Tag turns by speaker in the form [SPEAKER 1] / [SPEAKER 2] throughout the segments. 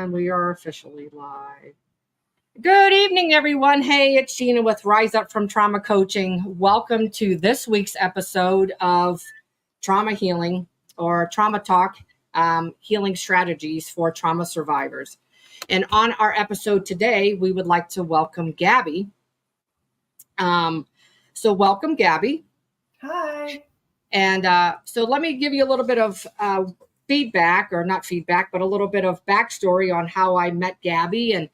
[SPEAKER 1] And we are officially live. Good evening, everyone. Hey, it's Gina with Rise Up from Trauma Coaching. Welcome to this week's episode of Trauma Healing or Trauma Talk, Healing Strategies for Trauma Survivors. And on our episode today, we would like to welcome Gabby. So welcome, Gabby.
[SPEAKER 2] Hi.
[SPEAKER 1] And so let me give you a little bit of feedback, or not feedback, but a little bit of backstory on how I met Gabby and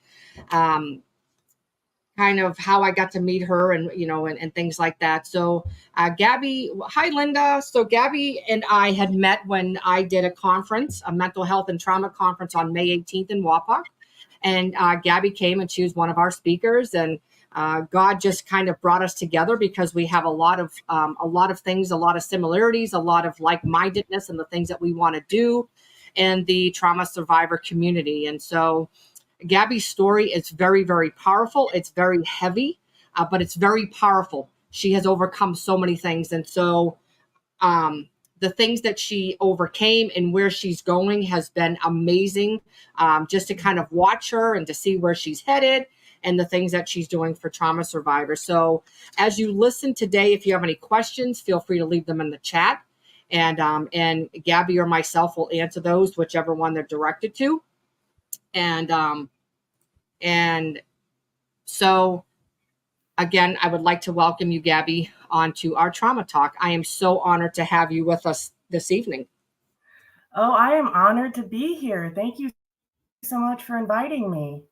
[SPEAKER 1] kind of how I got to meet her and things like that. So Gabby, hi, Linda. So Gabby and I had met when I did a conference, a mental health and trauma conference on May 18th in Wapak. And Gabby came and she was one of our speakers, and God just kind of brought us together because we have a lot of things, a lot of similarities, a lot of like-mindedness in the things that we want to do in the trauma survivor community. And so Gabby's story is very, very powerful. It's very heavy, but it's very powerful. She has overcome so many things. And so the things that she overcame and where she's going has been amazing, just to kind of watch her and to see where she's headed and the things that she's doing for trauma survivors. So as you listen today, if you have any questions, feel free to leave them in the chat. And Gabby or myself will answer those, whichever one they're directed to. And so again, I would like to welcome you, Gabby, onto our Trauma Talk. I am so honored to have you with us this evening.
[SPEAKER 2] Oh, I am honored to be here. Thank you so much for inviting me.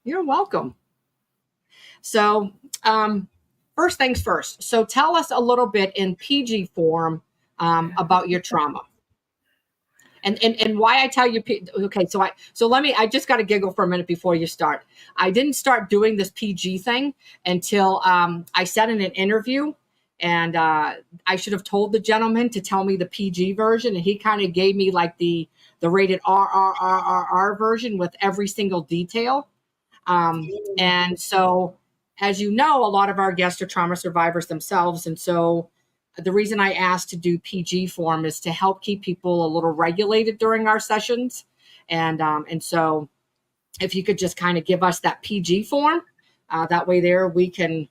[SPEAKER 1] You're welcome. So first things first. So tell us a little bit in PG form about your trauma. And why I tell you, okay, I just got to giggle for a minute before you start. I didn't start doing this PG thing until I said in an interview, and I should have told the gentleman to tell me the PG version, and he kind of gave me like the rated R version with every single detail. And so, as you know, a lot of our guests are trauma survivors themselves, and so the reason I asked to do PG form is to help keep people a little regulated during our sessions. And so if you could just kind of give us that PG form, that way there we can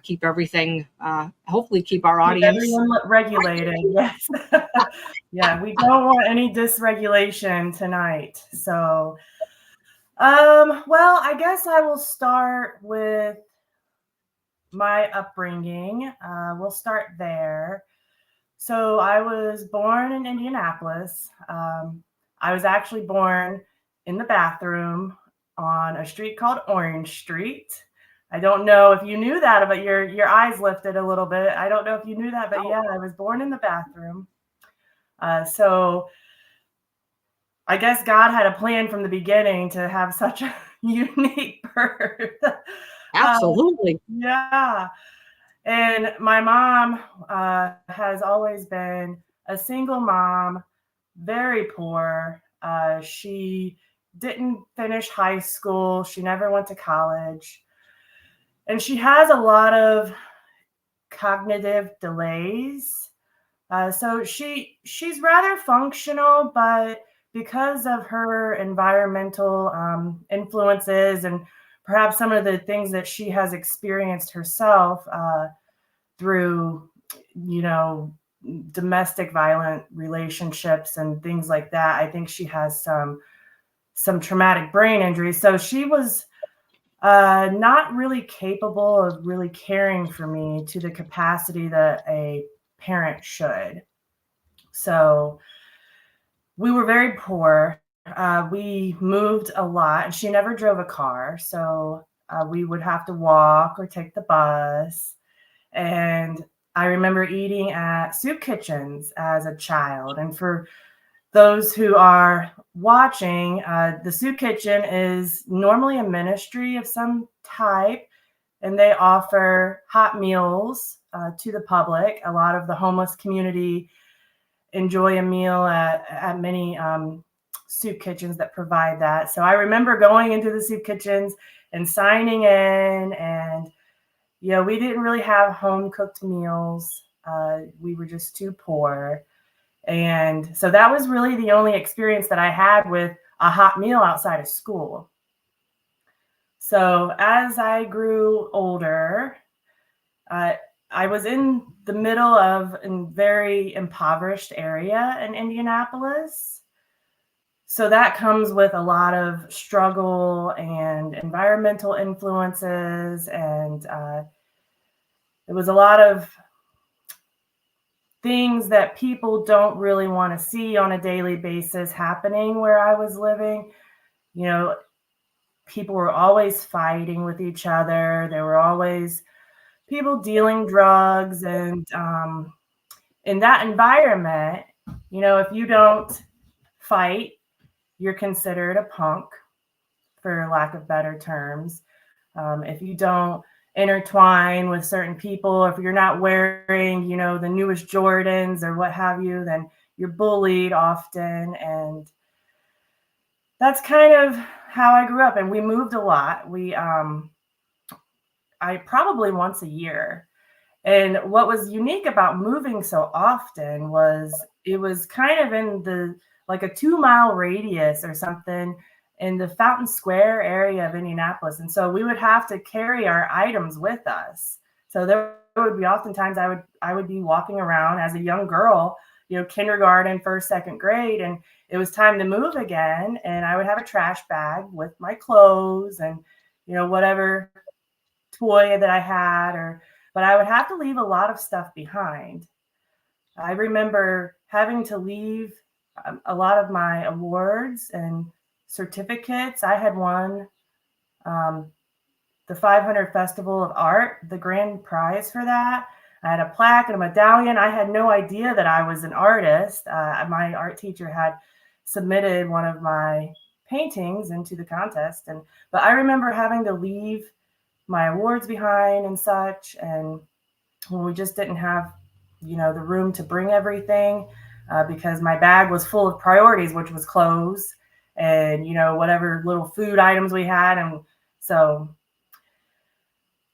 [SPEAKER 1] keep everything, hopefully keep our audience.
[SPEAKER 2] Everyone regulated, yes. Yeah, we don't want any dysregulation tonight. So, well, I guess I will start with my upbringing. We'll start there. So I was born in Indianapolis. I was actually born in the bathroom on a street called Orange Street. I don't know if you knew that, but your eyes lifted a little bit. I don't know if you knew that, but yeah, I was born in the bathroom. So I guess God had a plan from the beginning to have such a unique birth.
[SPEAKER 1] Absolutely.
[SPEAKER 2] Yeah. And my mom has always been a single mom, very poor. She didn't finish high school. She never went to college. And she has a lot of cognitive delays. So she's rather functional, but because of her environmental influences and perhaps some of the things that she has experienced herself through, domestic violent relationships and things like that, I think she has some traumatic brain injuries. So she was not really capable of really caring for me to the capacity that a parent should. So we were very poor. We moved a lot, and she never drove a car. So we would have to walk or take the bus. And I remember eating at soup kitchens as a child. And for those who are watching, the soup kitchen is normally a ministry of some type, and they offer hot meals to the public. A lot of the homeless community enjoy a meal at many soup kitchens that provide that. So I remember going into the soup kitchens and signing in, and we didn't really have home cooked meals. We were just too poor. And so that was really the only experience that I had with a hot meal outside of school. So as I grew older, I was in the middle of a very impoverished area in Indianapolis. So that comes with a lot of struggle and environmental influences. And it was a lot of things that people don't really want to see on a daily basis happening where I was living. You know, people were always fighting with each other. There were always people dealing drugs. And in that environment, you know, if you don't fight, you're considered a punk, for lack of better terms. If you don't intertwine with certain people, if you're not wearing, you know, the newest Jordans or what have you, then you're bullied often. And that's kind of how I grew up. And we moved a lot. I probably once a year. And what was unique about moving so often was it was kind of in the like a 2-mile radius or something in the Fountain Square area of Indianapolis. And so we would have to carry our items with us. So there would be oftentimes I would be walking around as a young girl, you know, kindergarten, first, second grade, and it was time to move again. And I would have a trash bag with my clothes and, you know, whatever toy that I had, but I would have to leave a lot of stuff behind. I remember having to leave a lot of my awards and certificates. I had won the 500 Festival of Art, the grand prize for that. I had a plaque and a medallion. I had no idea that I was an artist. My art teacher had submitted one of my paintings into the contest, but I remember having to leave my awards behind and such. And when we just didn't have, you know, the room to bring everything because my bag was full of priorities, which was clothes and, you know, whatever little food items we had. And so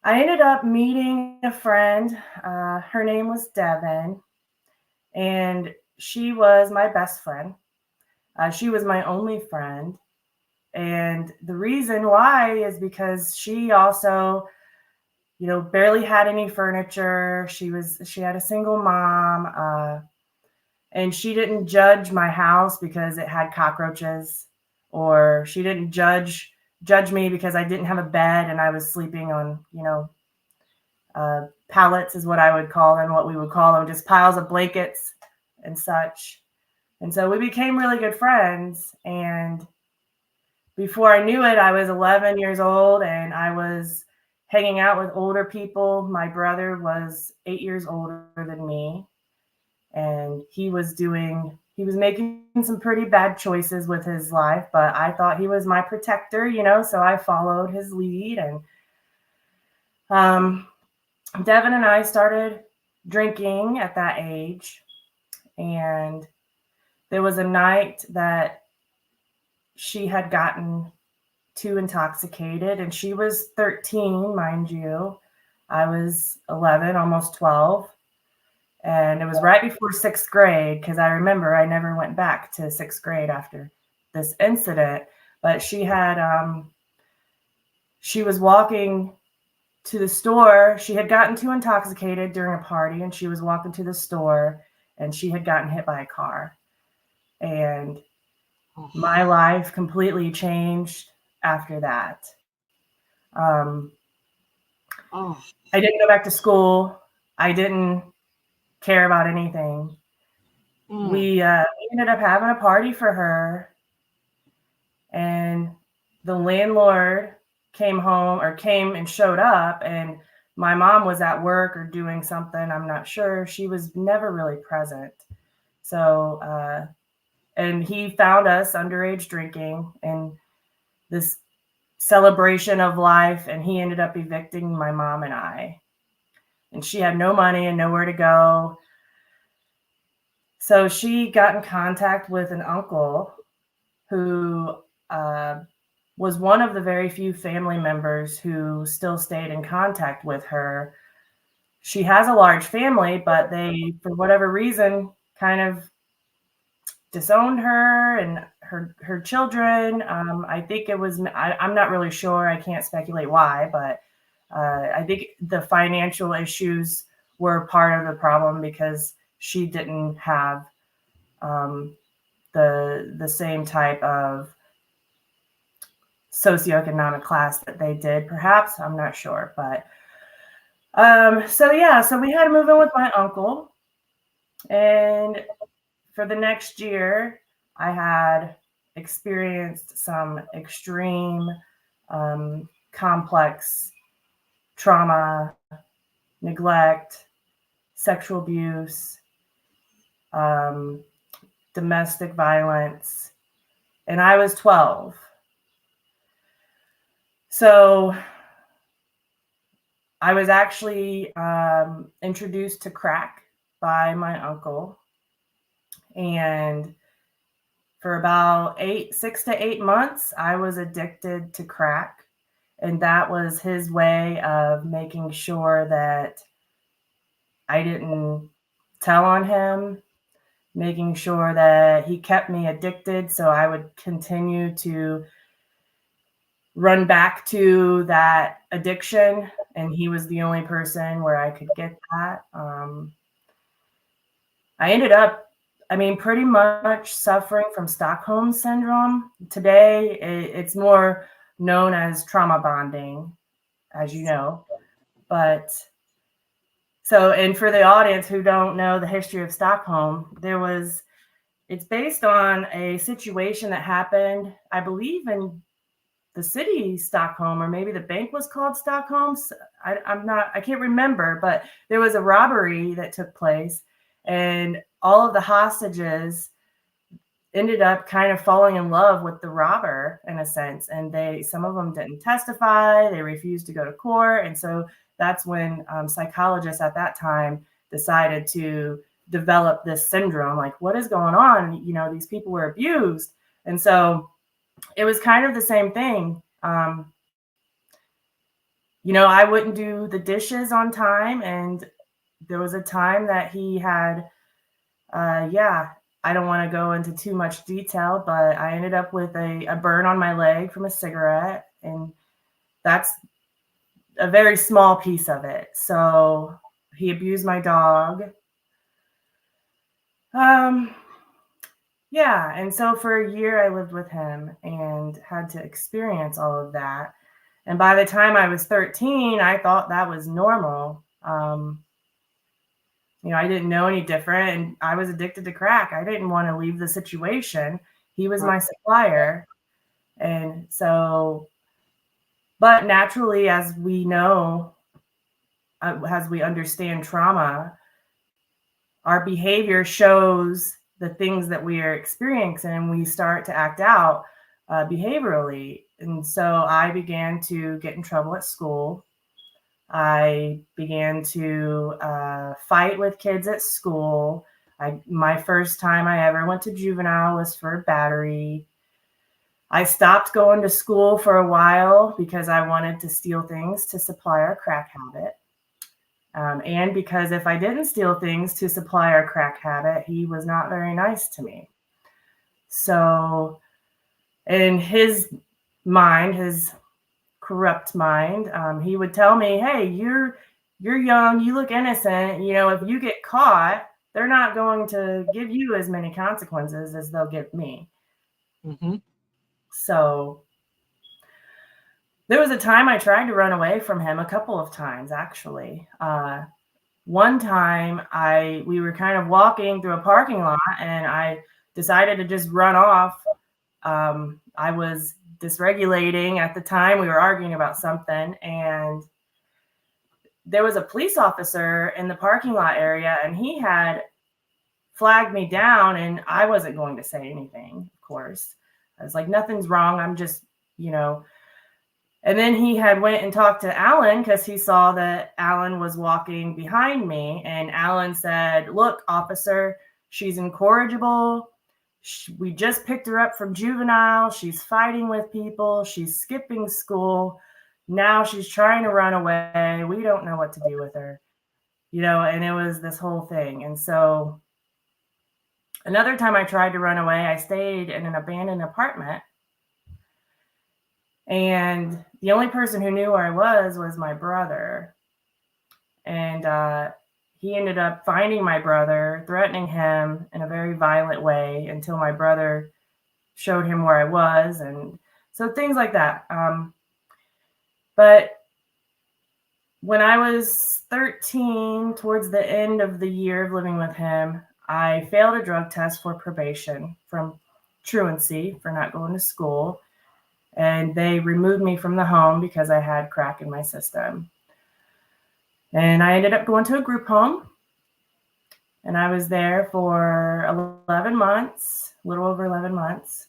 [SPEAKER 2] I ended up meeting a friend. Her name was Devin, and she was my best friend. She was my only friend. And the reason why is because she also, you know, barely had any furniture. She had a single mom, and she didn't judge my house because it had cockroaches, or she didn't judge me because I didn't have a bed and I was sleeping on, you know, pallets is what I would call them, what we would call them, just piles of blankets and such. And so we became really good friends. And before I knew it, I was 11 years old and I was hanging out with older people. My brother was 8 years older than me, and he was making some pretty bad choices with his life, but I thought he was my protector, you know, so I followed his lead. And Devin and I started drinking at that age. And there was a night that she had gotten too intoxicated, and she was 13, mind you. I was 11, almost 12. And it was right before 6th grade, because I remember I never went back to 6th grade after this incident. But she was walking to the store. She had gotten too intoxicated during a party, and she was walking to the store, and she had gotten hit by a car. And my life completely changed after that. I didn't go back to school. I didn't care about anything. We ended up having a party for her, and the landlord came and showed up, and my mom was at work or doing something. I'm not sure. She was never really present. So, and he found us underage drinking and this celebration of life, and he ended up evicting my mom and I. And she had no money and nowhere to go. So she got in contact with an uncle who was one of the very few family members who still stayed in contact with her. She has a large family, but they, for whatever reason, kind of disowned her and her children. I think it was, I'm not really sure. I can't speculate why, but I think the financial issues were part of the problem because she didn't have the same type of socioeconomic class that they did, perhaps. I'm not sure, but so we had to move in with my uncle, and for the next year I had experienced some extreme complex trauma, neglect, sexual abuse, domestic violence, and I was 12. So I was actually introduced to crack by my uncle, and for about 6 to 8 months, I was addicted to crack, and that was his way of making sure that I didn't tell on him, making sure that he kept me addicted so I would continue to run back to that addiction, and he was the only person where I could get that. I ended up, pretty much suffering from Stockholm syndrome. Today, it's more known as trauma bonding, as you know. But so, and for the audience who don't know the history of Stockholm, it's based on a situation that happened, I believe, in the city Stockholm, or maybe the bank was called Stockholm. I can't remember, but there was a robbery that took place, and all of the hostages ended up kind of falling in love with the robber in a sense. And some of them didn't testify. They refused to go to court. And so that's when psychologists at that time decided to develop this syndrome. Like, what is going on? These people were abused. And so it was kind of the same thing. I wouldn't do the dishes on time. And there was a time that he had, I don't want to go into too much detail, but I ended up with a burn on my leg from a cigarette. And that's a very small piece of it. So he abused my dog. And so for a year I lived with him and had to experience all of that. And by the time I was 13, I thought that was normal. I didn't know any different, and I was addicted to crack. I didn't want to leave the situation. He was my supplier. And so, but naturally, as we know, as we understand trauma, our behavior shows the things that we are experiencing, and we start to act out behaviorally. And so I began to get in trouble at school. I began to fight with kids at school. My first time I ever went to juvenile was for battery. I stopped going to school for a while because I wanted to steal things to supply our crack habit. And because if I didn't steal things to supply our crack habit, he was not very nice to me. So in his mind, his corrupt mind, he would tell me, hey, you're young, you look innocent. If you get caught, they're not going to give you as many consequences as they'll give me.
[SPEAKER 1] Mm-hmm.
[SPEAKER 2] So there was a time I tried to run away from him, a couple of times, actually. One time we were kind of walking through a parking lot, and I decided to just run off. I was dysregulating at the time. We were arguing about something, and there was a police officer in the parking lot area, and he had flagged me down, and I wasn't going to say anything, of course. I was like, nothing's wrong. I'm just, And then he had went and talked to Alan because he saw that Alan was walking behind me, and Alan said, look, officer, she's incorrigible. We just picked her up from juvenile. She's fighting with people. She's skipping school. Now she's trying to run away. We don't know what to do with her, and it was this whole thing. And so Another time I tried to run away, I stayed in an abandoned apartment. And the only person who knew where I was my brother. And he ended up finding my brother, threatening him in a very violent way until my brother showed him where I was. And so things like that. But when I was 13, towards the end of the year of living with him, I failed a drug test for probation from truancy for not going to school. And they removed me from the home because I had crack in my system. And I ended up going to a group home. And I was there for 11 months, a little over 11 months.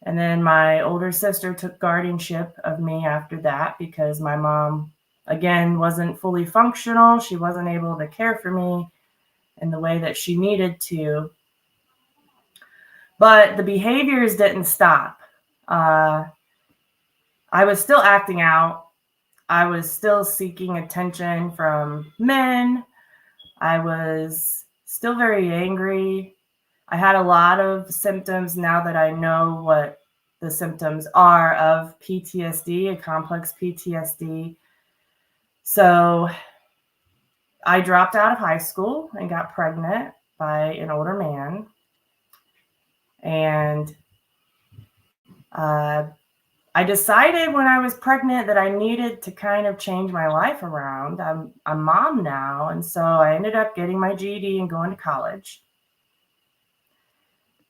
[SPEAKER 2] And then my older sister took guardianship of me after that because my mom, again, wasn't fully functional. She wasn't able to care for me in the way that she needed to. But the behaviors didn't stop. I was still acting out. I was still seeking attention from men. I was still very angry. I had a lot of symptoms now that I know what the symptoms are of PTSD, a complex PTSD. So I dropped out of high school and got pregnant by an older man. And I decided when I was pregnant that I needed to kind of change my life around. I'm a mom now. And so I ended up getting my GED and going to college.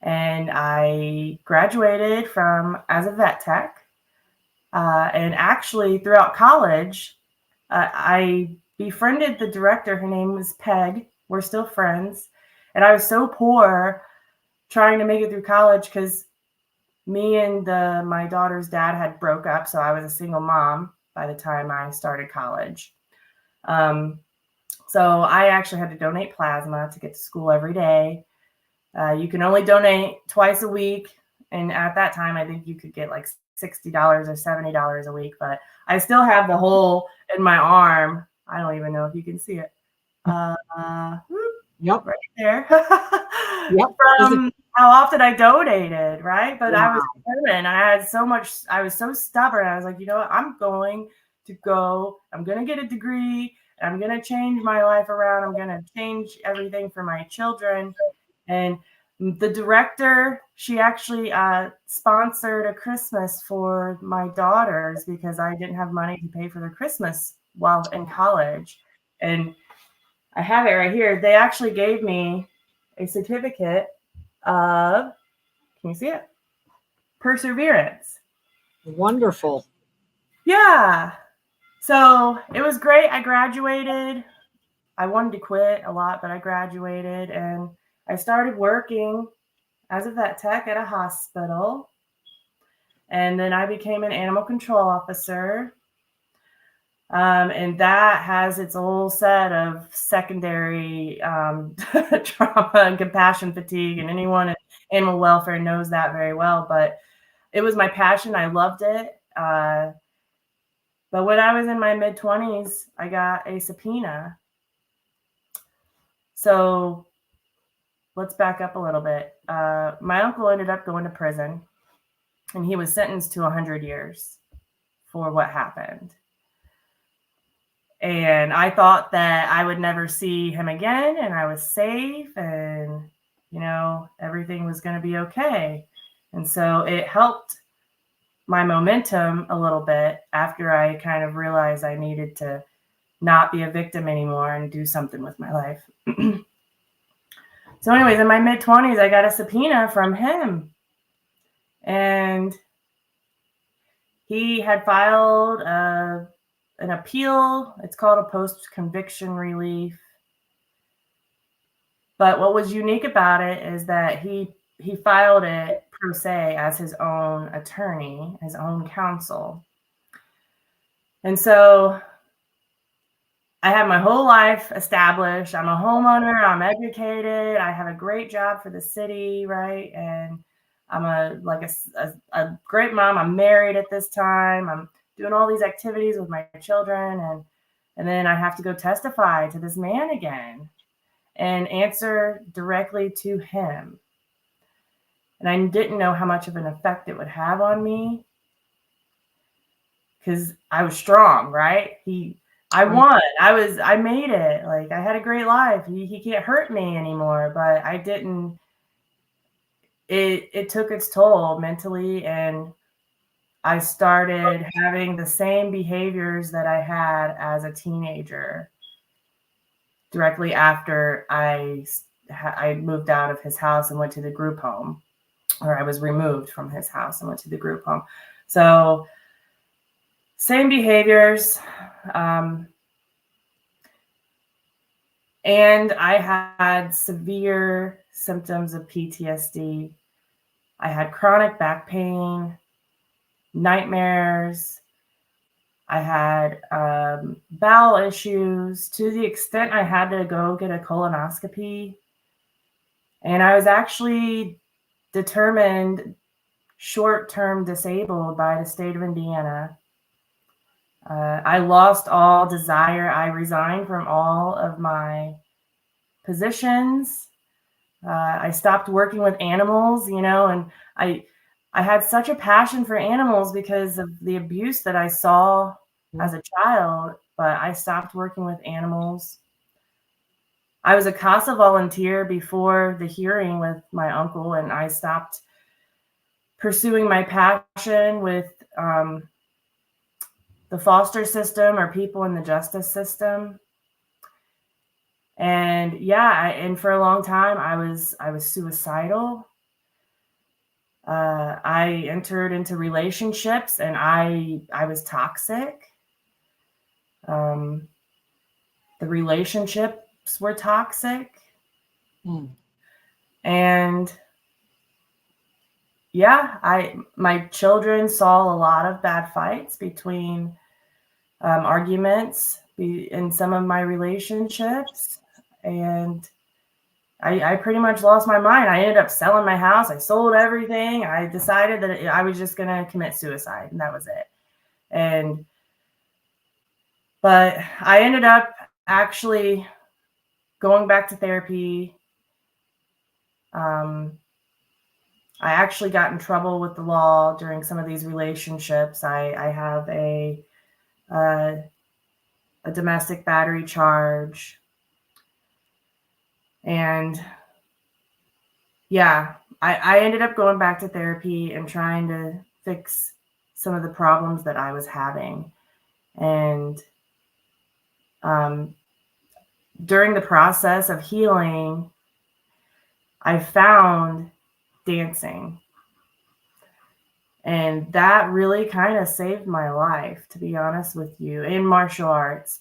[SPEAKER 2] And I graduated as a vet tech. And actually throughout college, I befriended the director. Her name was Peg. We're still friends. And I was so poor trying to make it through college because me and my daughter's dad had broke up. So I was a single mom by the time I started college. So I actually had to donate plasma to get to school every day. You can only donate twice a week. And at that time, I think you could get like $60 or $70 a week. But I still have the hole in my arm. I don't even know if you can see it.
[SPEAKER 1] Yep.
[SPEAKER 2] Right there.
[SPEAKER 1] Yep.
[SPEAKER 2] From how often I donated, right? But
[SPEAKER 1] Wow.
[SPEAKER 2] I was determined. I was so stubborn. I was like, you know what? I'm going to get a degree. And I'm going to change my life around. I'm going to change everything for my children. And the director, she actually sponsored a Christmas for my daughters because I didn't have money to pay for their Christmas while in college. And I have it right here. They actually gave me a certificate of, can you see it? Perseverance.
[SPEAKER 1] Wonderful.
[SPEAKER 2] Yeah. So it was great. I graduated. I wanted to quit a lot, but I graduated and I started working as a vet tech at a hospital. And then I became an animal control officer. And that has its whole set of secondary trauma and compassion fatigue. And anyone in animal welfare knows that very well. But it was my passion. I loved it. But when I was in my mid-20s, I got a subpoena. So let's back up a little bit. My uncle ended up going to prison, and he was sentenced to 100 years for what happened. And I thought that I would never see him again, and I was safe, and, everything was going to be okay. And so it helped my momentum a little bit after I kind of realized I needed to not be a victim anymore and do something with my life. So anyways, in my mid-20s, I got a subpoena from him. And he had filed an appeal. It's called a post-conviction relief. But what was unique about it is that he filed it pro se as his own attorney, his own counsel. And so I have my whole life established. I'm a homeowner. I'm educated. I have a great job for the city, right? And I'm a great mom. I'm married at this time. I'm doing all these activities with my children. And then I have to go testify to this man again and answer directly to him. And I didn't know how much of an effect it would have on me because I was strong, right? I won. I made it. Like, I had a great life. He can't hurt me anymore, but I didn't. It took its toll mentally, and I started having the same behaviors that I had as a teenager directly after I moved out of his house and went to the group home, or I was removed from his house and went to the group home. So same behaviors. And I had severe symptoms of PTSD. I had chronic back pain, nightmares. I had bowel issues to the extent I had to go get a colonoscopy. And I was actually determined short-term disabled by the state of Indiana. I lost all desire. I resigned from all of my positions. I stopped working with animals, and I had such a passion for animals because of the abuse that I saw as a child, but I stopped working with animals. I was a CASA volunteer before the hearing with my uncle, and I stopped pursuing my passion with the foster system or people in the justice system. And and for a long time I was suicidal. I entered into relationships, and I was toxic. The relationships were toxic. And my children saw a lot of bad fights between arguments in some of my relationships, and I pretty much lost my mind. I ended up selling my house. I sold everything. I decided that I was just going to commit suicide, and that was it. But I ended up actually going back to therapy. I actually got in trouble with the law during some of these relationships. I have a domestic battery charge. And I ended up going back to therapy and trying to fix some of the problems that I was having. And during the process of healing, I found dancing. And that really kind of saved my life, to be honest with you, in martial arts.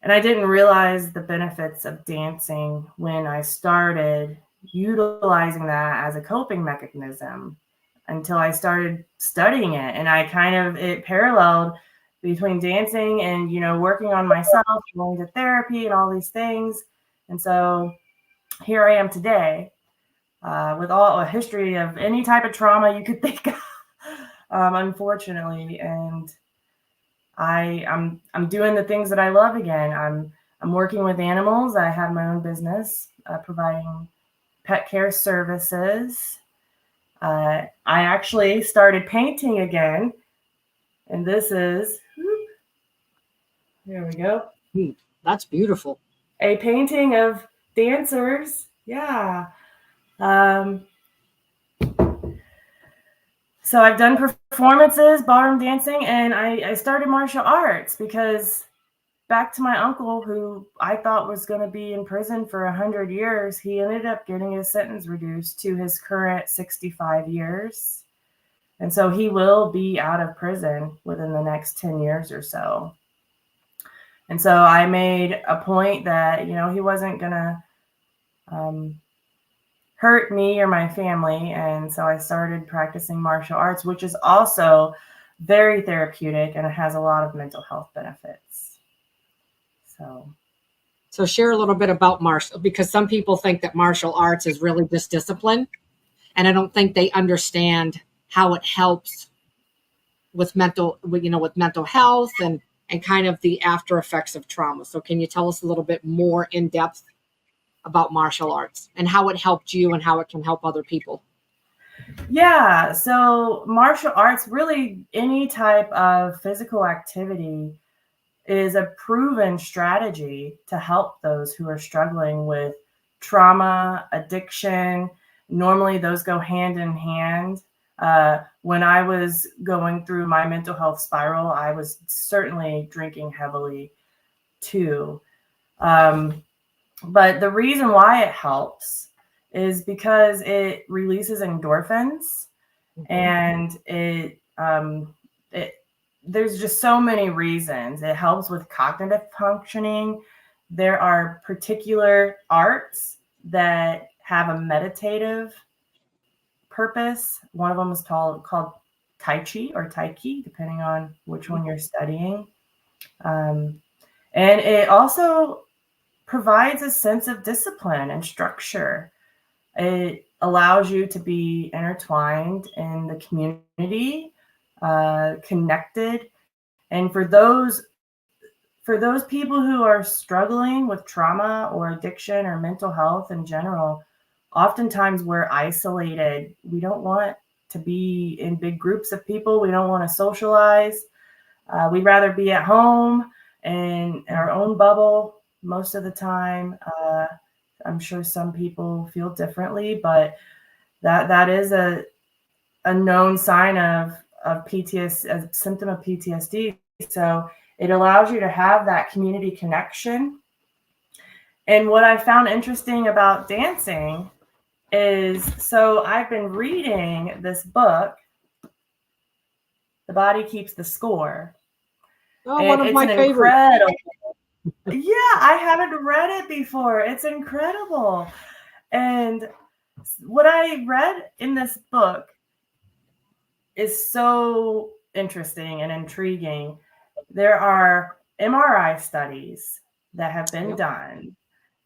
[SPEAKER 2] And I didn't realize the benefits of dancing when I started utilizing that as a coping mechanism until I started studying it. And it paralleled between dancing and, working on myself, going to therapy and all these things. And so here I am today with all a history of any type of trauma you could think of, unfortunately. And I'm doing the things that I love again. I'm working with animals. I have my own business providing pet care services. I actually started painting again, and this is there we go.
[SPEAKER 1] That's beautiful.
[SPEAKER 2] A painting of dancers. Yeah. So I've done performances, ballroom dancing, and I started martial arts because back to my uncle, who I thought was going to be in prison for 100 years, he ended up getting his sentence reduced to his current 65 years. And so he will be out of prison within the next 10 years or so. And so I made a point that, he wasn't going to hurt me or my family. And so I started practicing martial arts, which is also very therapeutic, and it has a lot of mental health benefits.
[SPEAKER 1] So share a little bit about martial, because some people think that martial arts is really just discipline. And I don't think they understand how it helps with mental health and kind of the after effects of trauma. So can you tell us a little bit more in depth? about martial arts and how it helped you and how it can help other people.
[SPEAKER 2] Yeah, so martial arts, really any type of physical activity, is a proven strategy to help those who are struggling with trauma, addiction. Normally, those go hand in hand. When I was going through my mental health spiral, I was certainly drinking heavily too. But the reason why it helps is because it releases endorphins, and it there's just so many reasons. It helps with cognitive functioning. There are particular arts that have a meditative purpose. One of them is called Tai Chi or Taiki, depending on which one you're studying. And it also provides a sense of discipline and structure. It allows you to be intertwined in the community, connected. And for those people who are struggling with trauma or addiction or mental health in general, oftentimes we're isolated. We don't want to be in big groups of people. We don't want to socialize. We'd rather be at home and in our own bubble most of the time. I'm sure some people feel differently, but that is a known sign of PTSD, a symptom of PTSD. So it allows you to have that community connection. And what I found interesting about dancing is, so I've been reading this book, The Body Keeps the Score.
[SPEAKER 1] Oh,
[SPEAKER 2] and
[SPEAKER 1] one of
[SPEAKER 2] it's
[SPEAKER 1] my
[SPEAKER 2] an
[SPEAKER 1] favorites.
[SPEAKER 2] incredible. Yeah, I haven't read it before. It's incredible. And what I read in this book is so interesting and intriguing. There are MRI studies that have been done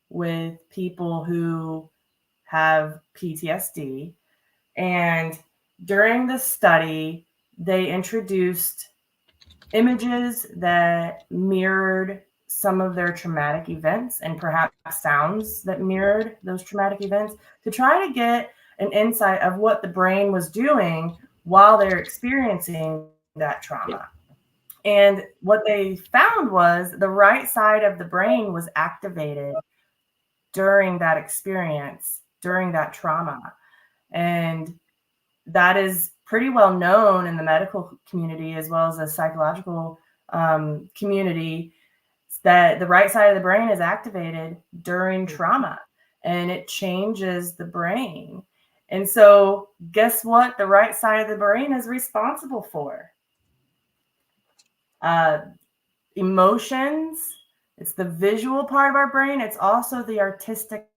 [SPEAKER 2] with people who have PTSD. And during the study, they introduced images that mirrored some of their traumatic events and perhaps sounds that mirrored those traumatic events to try to get an insight of what the brain was doing while they're experiencing that trauma. And what they found was the right side of the brain was activated during that experience, during that trauma. And that is pretty well known in the medical community as well as the psychological community, that the right side of the brain is activated during trauma and it changes the brain. And so guess what the right side of the brain is responsible for? Emotions. It's the visual part of our brain. It's also the artistic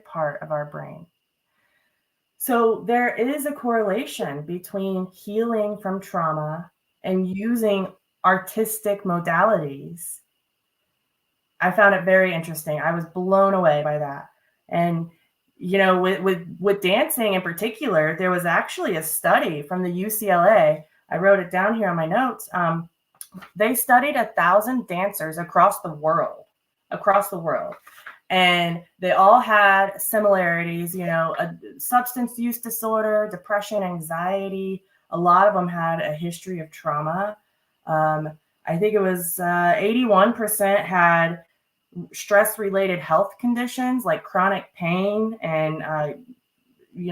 [SPEAKER 2] part of our brain. So there is a correlation between healing from trauma and using artistic modalities. I found it very interesting. I was blown away by that. And you know, with dancing in particular, there was actually a study from the UCLA. I wrote it down here on my notes. They studied 1,000 dancers across the world, and they all had similarities. You know, a substance use disorder, depression, anxiety. A lot of them had a history of trauma. I think it was 81% had stress-related health conditions like chronic pain and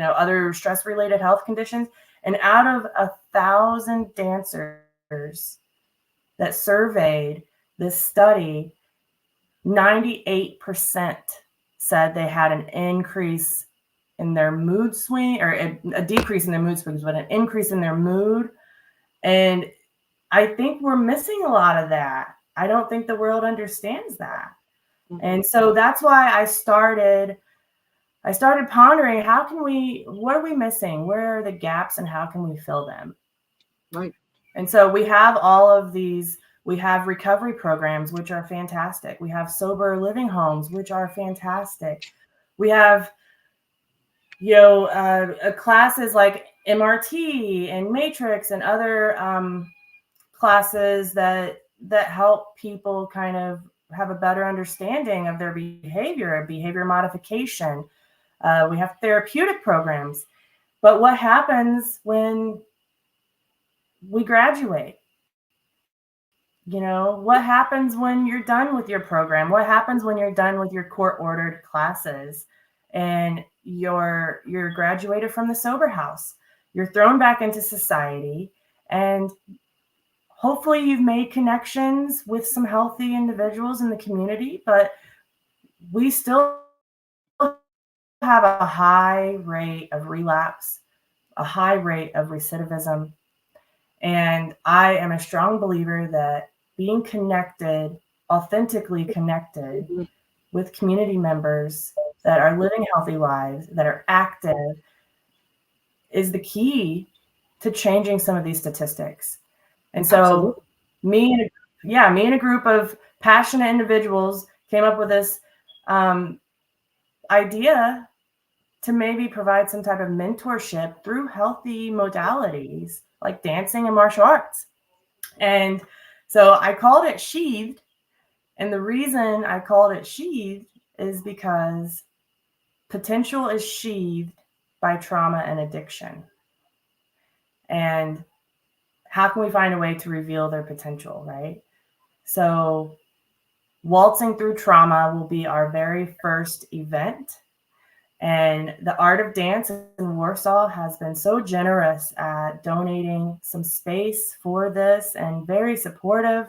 [SPEAKER 2] other stress-related health conditions. And out of 1,000 dancers that surveyed this study, 98% said they had an increase in their mood swing, or a decrease in their mood swings, but an increase in their mood. And I think we're missing a lot of that. I don't think the world understands that. And so that's why I started pondering, what are we missing? Where are the gaps and how can we fill them?
[SPEAKER 1] Right.
[SPEAKER 2] And so we have all of these. We have recovery programs, which are fantastic. We have sober living homes, which are fantastic. We have, classes like MRT and Matrix and other classes that help people kind of have a better understanding of their behavior modification. We have therapeutic programs. But what happens when we graduate? What happens when you're done with your program? What happens when you're done with your court-ordered classes and you're graduated from the sober house? You're thrown back into society, and hopefully you've made connections with some healthy individuals in the community, but we still have a high rate of relapse, a high rate of recidivism. And I am a strong believer that being connected, authentically connected with community members that are living healthy lives, that are active, is the key to changing some of these statistics. And so me and a group of passionate individuals came up with this idea to maybe provide some type of mentorship through healthy modalities like dancing and martial arts. And so I called it Sheathed. And the reason I called it Sheathed is because potential is sheathed by trauma and addiction. And how can we find a way to reveal their potential, right? So Waltzing Through Trauma will be our very first event. And the Art of Dance in Warsaw has been so generous at donating some space for this and very supportive,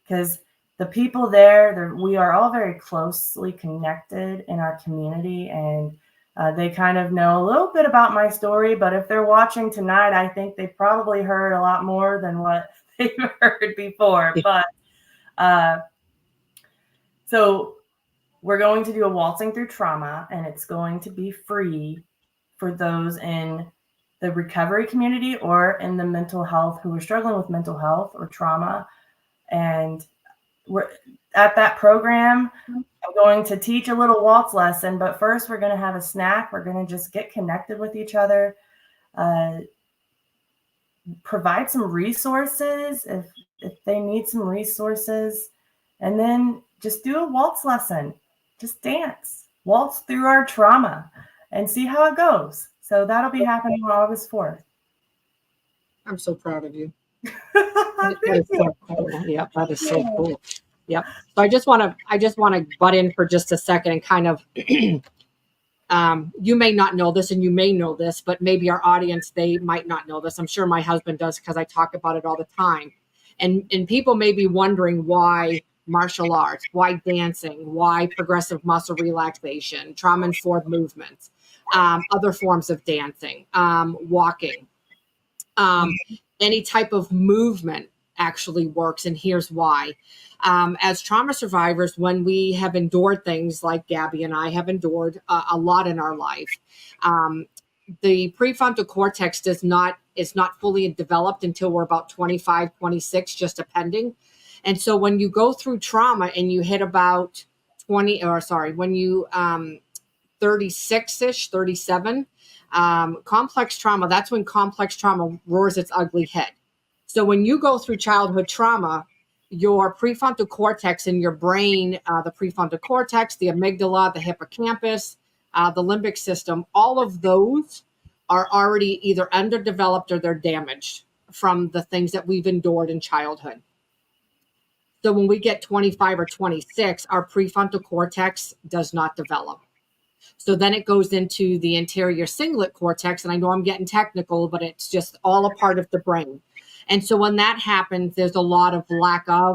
[SPEAKER 2] because the people there, we are all very closely connected in our community, and they kind of know a little bit about my story. But if they're watching tonight, I think they probably heard a lot more than what they've heard before. But so we're going to do a Waltzing Through Trauma, and it's going to be free for those in the recovery community or in the mental health, who are struggling with mental health or trauma. And we're at that program, I'm going to teach a little waltz lesson, but first we're going to have a snack. We're going to just get connected with each other, provide some resources if they need some resources, and then just do a waltz lesson. Just dance, waltz through our trauma, and see how it goes. So that'll be happening on August 4th.
[SPEAKER 1] I'm so proud of you. That is so cool. Yep, that is so cool. Yep. So I just want to butt in for just a second and kind of, you may not know this and you may know this, but maybe our audience, they might not know this. I'm sure my husband does, because I talk about it all the time. And people may be wondering why martial arts, why dancing, why progressive muscle relaxation, trauma-informed movements, other forms of dancing, walking, any type of movement actually works. And here's why. As trauma survivors, when we have endured things like Gabby and I have endured a lot in our life, the prefrontal cortex is not fully developed until we're about 25, 26, just depending. And so when you go through trauma and you hit about 36-ish, 37, complex trauma, that's when complex trauma roars its ugly head. So when you go through childhood trauma, your prefrontal cortex in your brain, the prefrontal cortex, the amygdala, the hippocampus, the limbic system, all of those are already either underdeveloped or they're damaged from the things that we've endured in childhood. So when we get 25 or 26, our prefrontal cortex does not develop. So then it goes into the anterior cingulate cortex. And I know I'm getting technical, but it's just all a part of the brain. And so when that happens, there's a lot of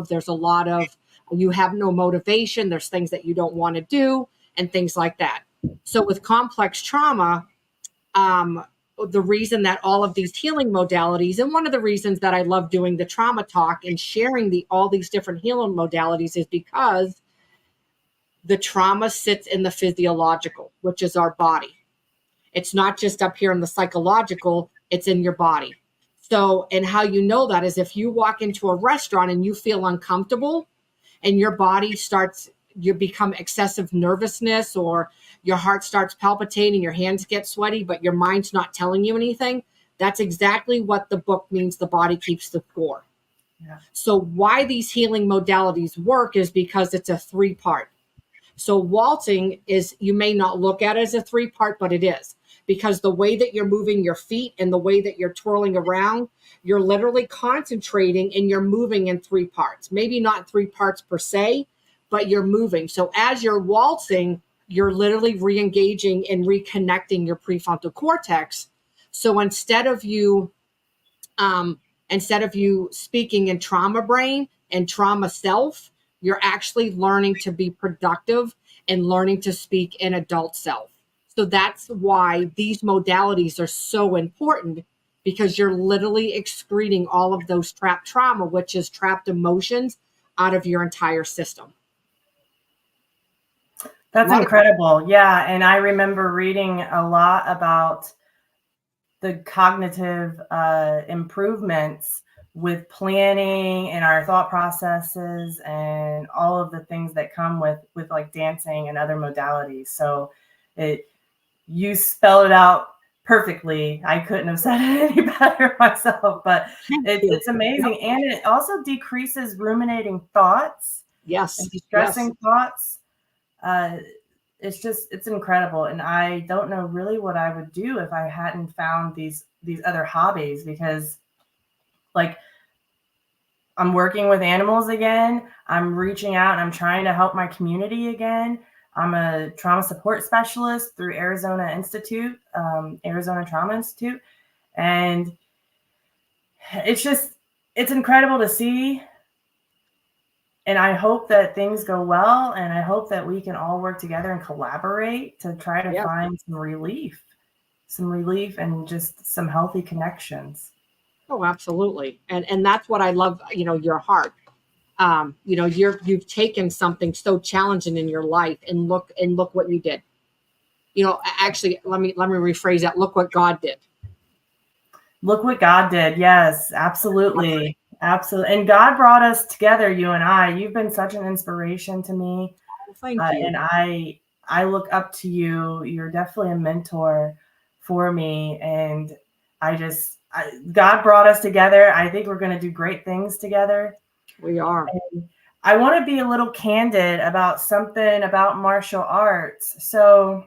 [SPEAKER 1] there's a lot of, you have no motivation. There's things that you don't want to do and things like that. So with complex trauma, the reason that all of these healing modalities, and one of the reasons that I love doing the trauma talk and sharing all these different healing modalities, is because the trauma sits in the physiological, which is our body. It's not just up here in the psychological, it's in your body. So, and how you know that is if you walk into a restaurant and you feel uncomfortable and your body you become excessive nervousness, or your heart starts palpitating, your hands get sweaty, but your mind's not telling you anything. That's exactly what the book means. The body keeps the score.
[SPEAKER 2] Yeah.
[SPEAKER 1] So why these healing modalities work is because it's a 3-part. So waltzing is, you may not look at it as a 3-part, but it is, because the way that you're moving your feet and the way that you're twirling around, you're literally concentrating and you're moving in 3 parts. Maybe not 3 parts per se, but you're moving. So as you're waltzing, you're literally re-engaging and reconnecting your prefrontal cortex. So instead of you speaking in trauma brain and trauma self, you're actually learning to be productive and learning to speak in adult self. So that's why these modalities are so important, because you're literally excreting all of those trapped trauma, which is trapped emotions, out of your entire system.
[SPEAKER 2] That's incredible. Yeah. And I remember reading a lot about the cognitive improvements with planning and our thought processes and all of the things that come with like dancing and other modalities. So you spell it out perfectly. I couldn't have said it any better myself, but it's amazing. Yep. And it also decreases ruminating thoughts.
[SPEAKER 1] Yes.
[SPEAKER 2] And distressing thoughts. It's incredible. And I don't know really what I would do if I hadn't found these other hobbies, because like I'm working with animals again. I'm reaching out and I'm trying to help my community again. I'm a trauma support specialist through Arizona Trauma Institute. And it's incredible to see. And I hope that things go well. And I hope that we can all work together and collaborate to try to find some relief and just some healthy connections.
[SPEAKER 1] Oh, absolutely. And that's what I love, your heart. You've taken something so challenging in your life and look what you did. Actually, let me rephrase that. Look what God did.
[SPEAKER 2] Look what God did. Yes, absolutely. Absolutely. And God brought us together, you and I. You've been such an inspiration to me.
[SPEAKER 1] Oh, thank you.
[SPEAKER 2] And I look up to you. You're definitely a mentor for me. And God brought us together. I think we're going to do great things together.
[SPEAKER 1] We are.
[SPEAKER 2] And I want to be a little candid about something about martial arts. So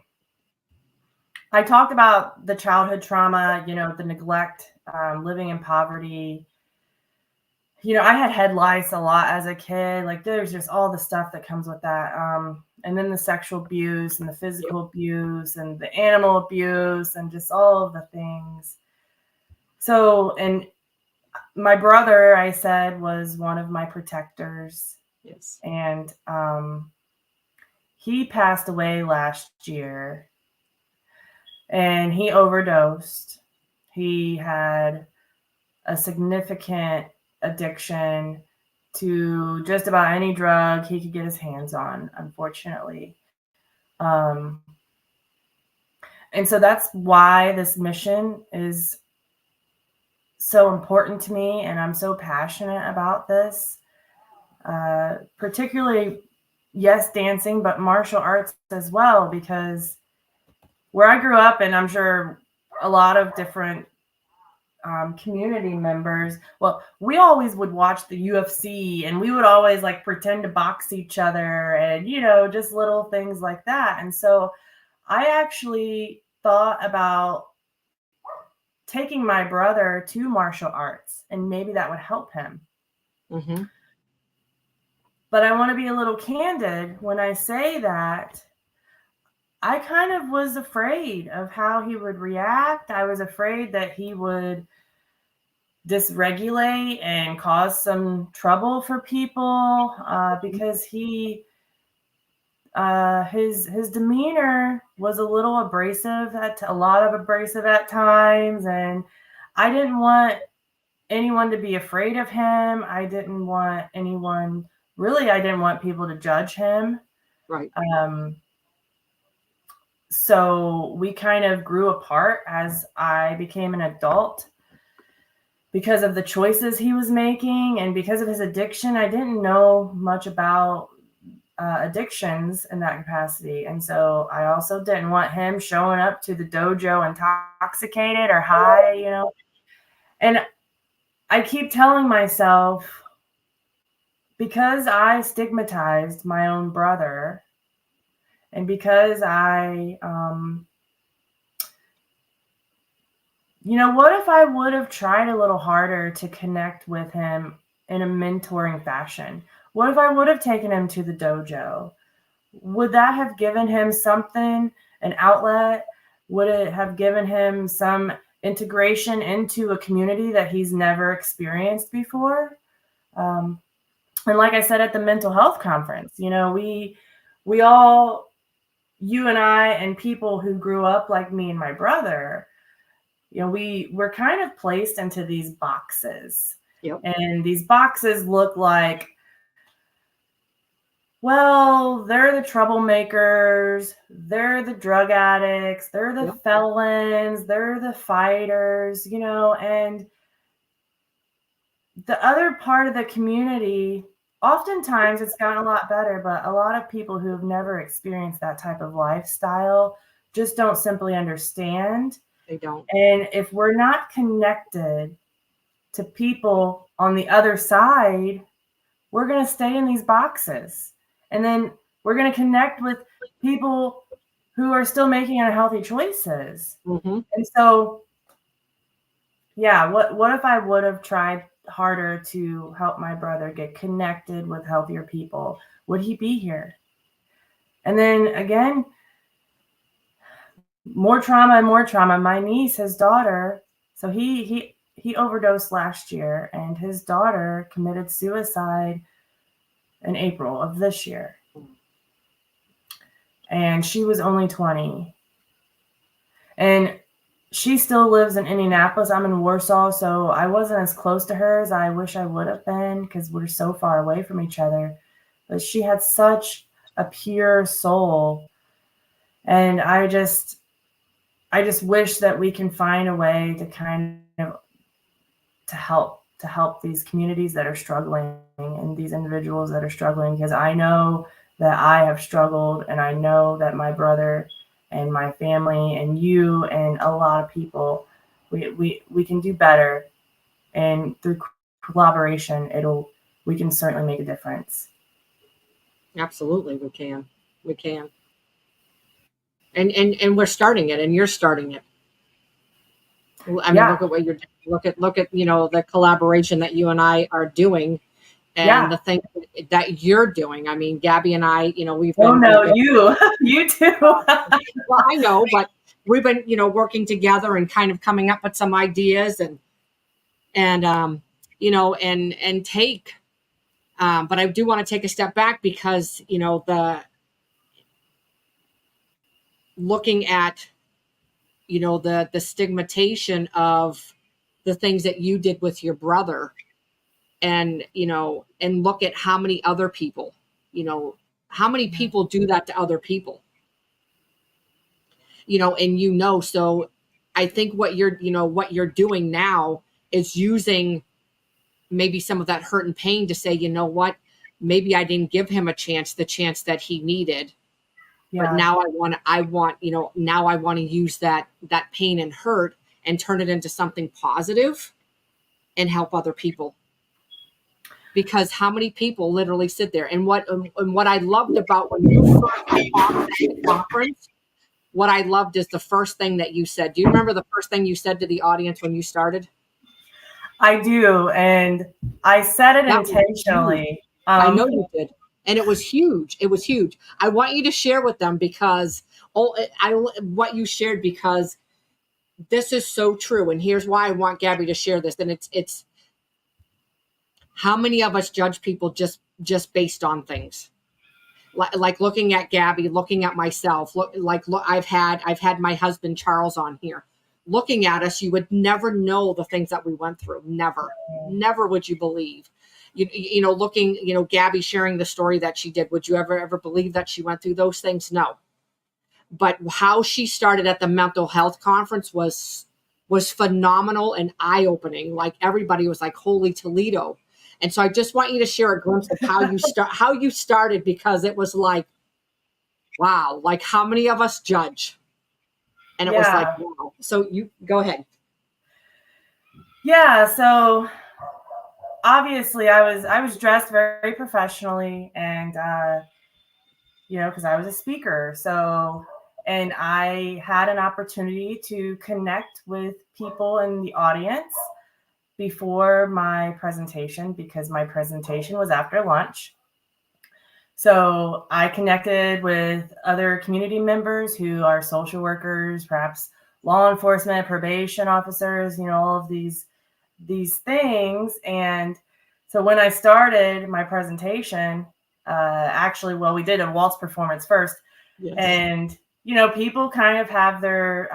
[SPEAKER 2] I talked about the childhood trauma, the neglect, living in poverty. I had head lice a lot as a kid. Like there's just all the stuff that comes with that. And then the sexual abuse and the physical abuse and the animal abuse and just all of the things. So, and my brother, I said, was one of my protectors.
[SPEAKER 1] Yes.
[SPEAKER 2] And he passed away last year. And he overdosed. He had a significant addiction to just about any drug he could get his hands on, unfortunately. And so that's why this mission is so important to me. And I'm so passionate about this, particularly, yes, dancing, but martial arts as well, because where I grew up, and I'm sure a lot of different community members, well, we always would watch the UFC and we would always like pretend to box each other and, just little things like that. And so I actually thought about taking my brother to martial arts and maybe that would help him.
[SPEAKER 1] Mm-hmm.
[SPEAKER 2] But I want to be a little candid when I say that I kind of was afraid of how he would react. I was afraid that he would dysregulate and cause some trouble for people because his demeanor was a little abrasive, a lot of abrasive at times, and I didn't want anyone to be afraid of him. I didn't want people to judge him.
[SPEAKER 1] Right.
[SPEAKER 2] So we kind of grew apart as I became an adult because of the choices he was making and because of his addiction. I didn't know much about addictions in that capacity. And so I also didn't want him showing up to the dojo intoxicated or high, And I keep telling myself, because I stigmatized my own brother, and because I, what if I would have tried a little harder to connect with him in a mentoring fashion? What if I would have taken him to the dojo? Would that have given him something, an outlet? Would it have given him some integration into a community that he's never experienced before? And like I said at the mental health conference, we all, you and I and people who grew up like me and my brother, we're kind of placed into these boxes.
[SPEAKER 1] Yep.
[SPEAKER 2] And these boxes look like, well, they're the troublemakers, they're the drug addicts, they're the felons, they're the fighters, and the other part of the community, oftentimes it's gotten a lot better, but a lot of people who have never experienced that type of lifestyle just don't simply understand.
[SPEAKER 1] They don't.
[SPEAKER 2] And if we're not connected to people on the other side, we're going to stay in these boxes. And then we're going to connect with people who are still making unhealthy choices.
[SPEAKER 1] Mm-hmm.
[SPEAKER 2] And so, yeah, what if I would have tried harder to help my brother get connected with healthier people? Would he be here? And then again, more trauma and more trauma. My niece, his daughter, so he overdosed last year, and his daughter committed suicide in April of this year. And she was only 20. And she still lives in Indianapolis. I'm in Warsaw, so I wasn't as close to her as I wish I would have been because we're so far away from each other. But she had such a pure soul. And I just wish that we can find a way to kind of to help these communities that are struggling and these individuals that are struggling, because I know that I have struggled, and I know that my brother and my family and you and a lot of people, we can do better, and through collaboration we can certainly make a difference.
[SPEAKER 1] Absolutely, we can. And we're starting it, and you're starting it. I mean, look at what you're doing. Look at the collaboration that you and I are doing, and the thing that you're doing. I mean, Gabby and I, we've been.
[SPEAKER 2] You too.
[SPEAKER 1] Well, I know, but we've been, working together and kind of coming up with some ideas and take. But I do want to take a step back because looking at the stigmatization of the things that you did with your brother, and look at how many other people, how many people do that to other people, and so I think what you're doing now is using maybe some of that hurt and pain to say, what, maybe I didn't give him the chance that he needed. But now I want to use that pain and hurt and turn it into something positive and help other people. Because how many people literally sit there, and what I loved about when you first talked at the conference, what I loved is the first thing that you said. Do you remember the first thing you said to the audience when you started?
[SPEAKER 2] I do, and I said it intentionally.
[SPEAKER 1] I know you did. And it was huge. It was huge. I want you to share with them because what you shared, because this is so true. And here's why I want Gabby to share this. And it's how many of us judge people just based on things. Like looking at Gabby, looking at myself, I've had my husband Charles on here. Looking at us, you would never know the things that we went through. Never would you believe. Looking, Gabby sharing the story that she did. Would you ever believe that she went through those things? No. But how she started at the mental health conference was phenomenal and eye-opening. Like everybody was like, holy Toledo. And so I just want you to share a glimpse of how you started, because it was like, wow, like how many of us judge? And it was like, wow. So you go ahead.
[SPEAKER 2] Yeah. So obviously I was dressed very professionally, and because I was a speaker. So, and I had an opportunity to connect with people in the audience before my presentation, because my presentation was after lunch. So I connected with other community members who are social workers, perhaps law enforcement, probation officers, all of these things. And so when I started my presentation, actually, well, we did a waltz performance first. Yes. And, people kind of have their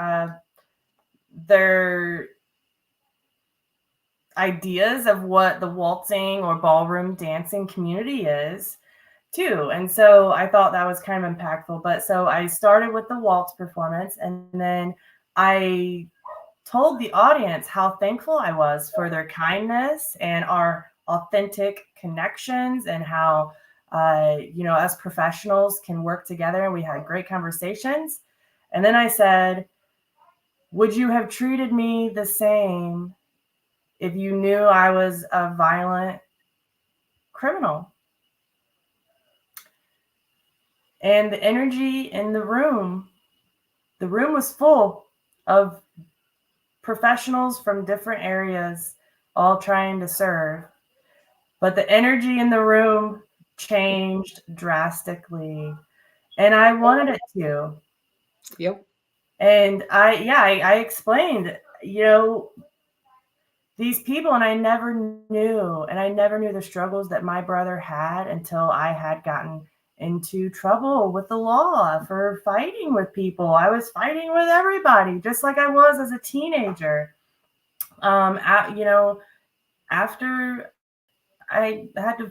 [SPEAKER 2] ideas of what the waltzing or ballroom dancing community is too. And so I thought that was kind of impactful. But so I started with the waltz performance, and then I told the audience how thankful I was for their kindness and our authentic connections, and how, us professionals can work together. And we had great conversations. And then I said, would you have treated me the same if you knew I was a violent criminal? And the energy in the room was full of professionals from different areas, all trying to serve. But the energy in the room changed drastically, and I wanted it to.
[SPEAKER 1] Yep.
[SPEAKER 2] And I explained, these people, and I never knew the struggles that my brother had until I had gotten into trouble with the law for fighting with people. I was fighting with everybody, just like I was as a teenager. After I had to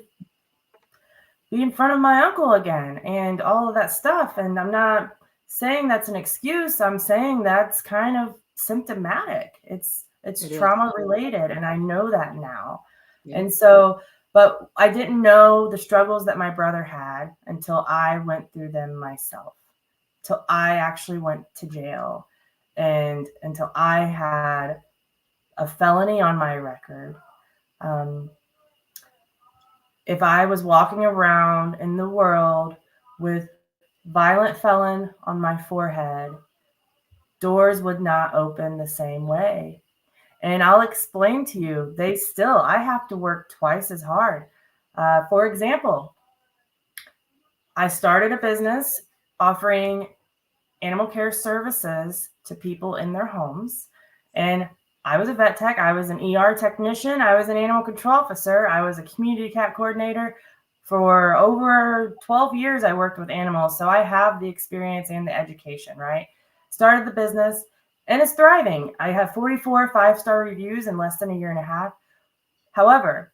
[SPEAKER 2] be in front of my uncle again and all of that stuff. And I'm not saying that's an excuse. I'm saying that's kind of symptomatic. It's trauma related, and I know that now. Yeah. And so, but I didn't know the struggles that my brother had until I went through them myself, till I actually went to jail, and until I had a felony on my record. If I was walking around in the world with violent felon on my forehead, doors would not open the same way. And I'll explain to you, I have to work twice as hard. For example, I started a business offering animal care services to people in their homes. And I was a vet tech. I was an ER technician. I was an animal control officer. I was a community cat coordinator. For over 12 years, I worked with animals. So I have the experience and the education, right? Started the business, and it's thriving. I have 44 5-star reviews in less than a year and a half. However,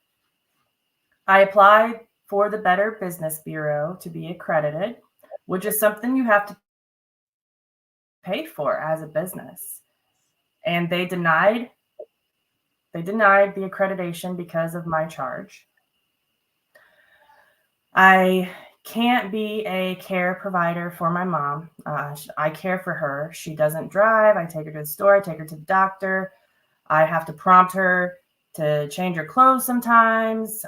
[SPEAKER 2] I applied for the Better Business Bureau to be accredited, which is something you have to pay for as a business. And they denied the accreditation because of my charge. I can't be a care provider for my mom. I care for her. She doesn't drive. I take her to the store. I take her to the doctor. I have to prompt her to change her clothes sometimes.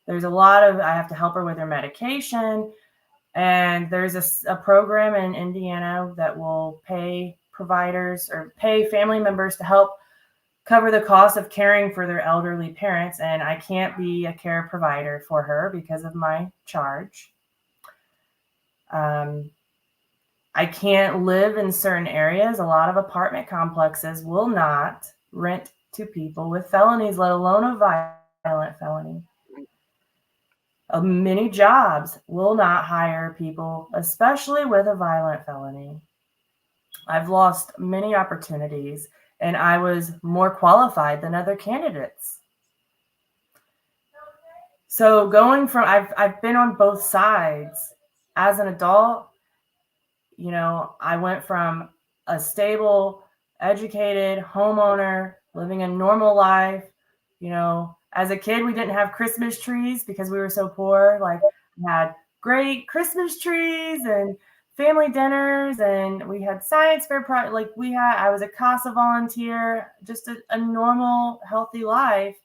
[SPEAKER 2] There's I have to help her with her medication. And there's a program in Indiana that will pay providers or pay family members to help cover the cost of caring for their elderly parents. And I can't be a care provider for her because of my charge. I can't live in certain areas. A lot of apartment complexes will not rent to people with felonies, let alone a violent felony. Many jobs will not hire people, especially with a violent felony. I've lost many opportunities, and I was more qualified than other candidates. So I've been on both sides. As an adult, I went from a stable, educated homeowner living a normal life. As a kid, we didn't have Christmas trees because we were so poor. Like, we had great Christmas trees and family dinners, and we had science fair. I was a CASA volunteer, just a normal, healthy life.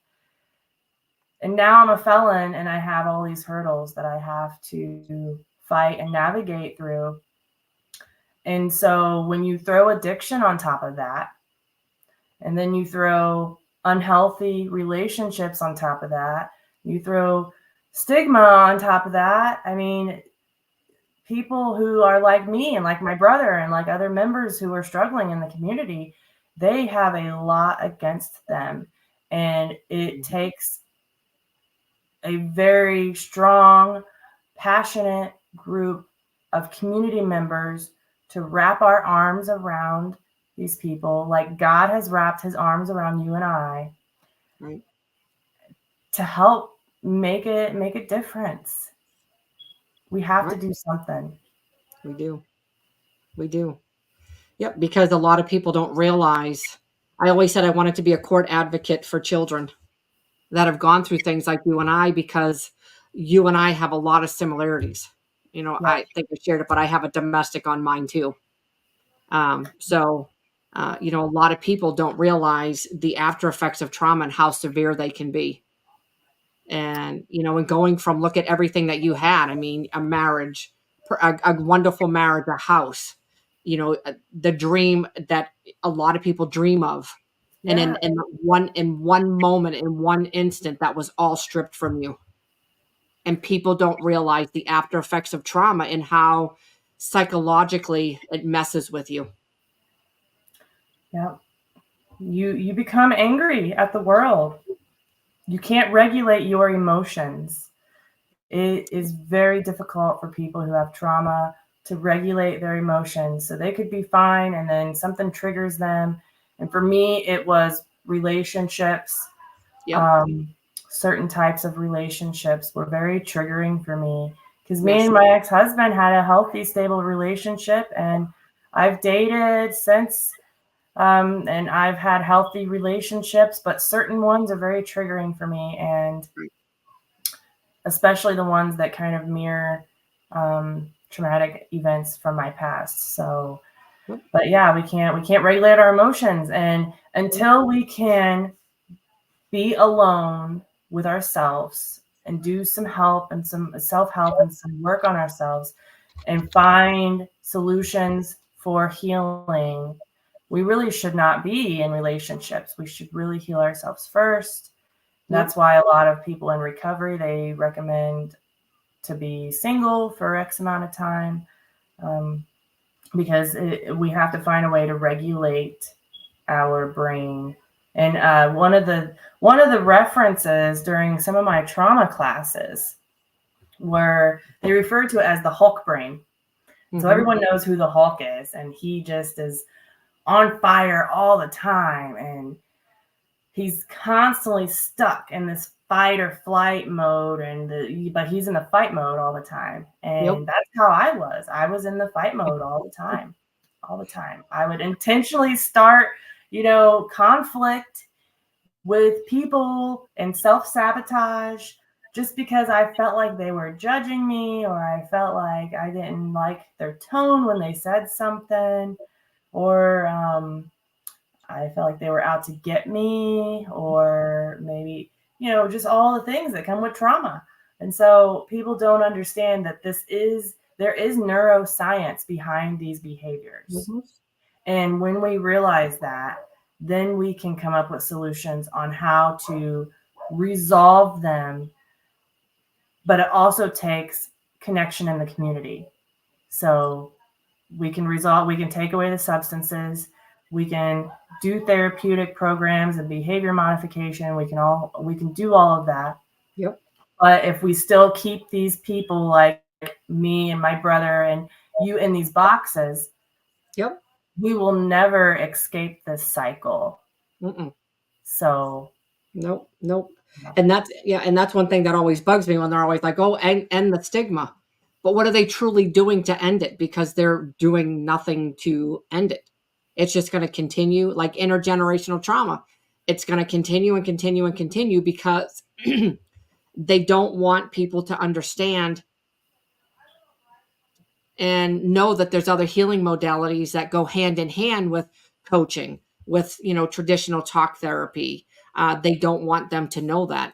[SPEAKER 2] And now I'm a felon and I have all these hurdles that I have to fight and navigate through. And so when you throw addiction on top of that, and then you throw unhealthy relationships on top of that, you throw stigma on top of that. I mean, people who are like me and like my brother and like other members who are struggling in the community, they have a lot against them. And it takes a very strong, passionate group of community members to wrap our arms around these people, like God has wrapped his arms around you and I,
[SPEAKER 1] Right.
[SPEAKER 2] to help make a difference. We have
[SPEAKER 1] Right.
[SPEAKER 2] to do something.
[SPEAKER 1] We do. We do. Yep. Because a lot of people don't realize. I always said I wanted to be a court advocate for children that have gone through things like you and I, because you and I have a lot of similarities. You know,
[SPEAKER 2] Yeah.
[SPEAKER 1] I think I shared it, but I have a domestic on mine too. So, you know, a lot of people don't realize the after effects of trauma and how severe they can be. And, you know, and going from look at everything that you had, I mean, a marriage, a wonderful marriage, a house, you know, the dream that a lot of people dream of. And
[SPEAKER 2] Yeah.
[SPEAKER 1] in one moment, in one instant, that was all stripped from you. And people don't realize the after effects of trauma and how psychologically it messes with you.
[SPEAKER 2] Yeah. You become angry at the world. You can't regulate your emotions. It is very difficult for people who have trauma to regulate their emotions. So they could be fine and then something triggers them. And for me, it was relationships.
[SPEAKER 1] Yep.
[SPEAKER 2] Certain types of relationships were very triggering for me because me
[SPEAKER 1] Yes.
[SPEAKER 2] and my ex-husband had a healthy, stable relationship, and I've dated since, and I've had healthy relationships, but certain ones are very triggering for me, and especially the ones that kind of mirror traumatic events from my past. So,
[SPEAKER 1] Yep.
[SPEAKER 2] but yeah, we can't regulate our emotions, and until we can be alone with ourselves and do some help and some self-help and some work on ourselves and find solutions for healing, we really should not be in relationships. We should really heal ourselves first. That's why a lot of people in recovery, they recommend to be single for X amount of time, because we have to find a way to regulate our brain. And one of the references during some of my trauma classes were they referred to it as the Hulk brain. So everyone knows who the Hulk is, and he just is on fire all the time, and he's constantly stuck in this fight or flight mode, but he's in the fight mode all the time.
[SPEAKER 1] Yep.
[SPEAKER 2] And that's how I was. I was in the fight mode all the time. All the time. I would intentionally start, conflict with people and self-sabotage just because I felt like they were judging me, or I felt like I didn't like their tone when they said something, or I felt like they were out to get me, or maybe, just all the things that come with trauma. And so people don't understand that there is neuroscience behind these behaviors. And when we realize that, then we can come up with solutions on how to resolve them. But it also takes connection in the community. So we can take away the substances, we can do therapeutic programs and behavior modification, we can do all of that.
[SPEAKER 1] Yep.
[SPEAKER 2] But if we still keep these people like me and my brother and you in these boxes,
[SPEAKER 1] Yep.
[SPEAKER 2] we will never escape this cycle. So
[SPEAKER 1] Nope. Nope. And that's one thing that always bugs me when they're always like, oh, end the stigma. But what are they truly doing to end it? Because they're doing nothing to end it. It's just going to continue like intergenerational trauma. It's going to continue and continue and continue because they don't want people to understand and know that there's other healing modalities that go hand in hand with coaching, with, traditional talk therapy. They don't want them to know that.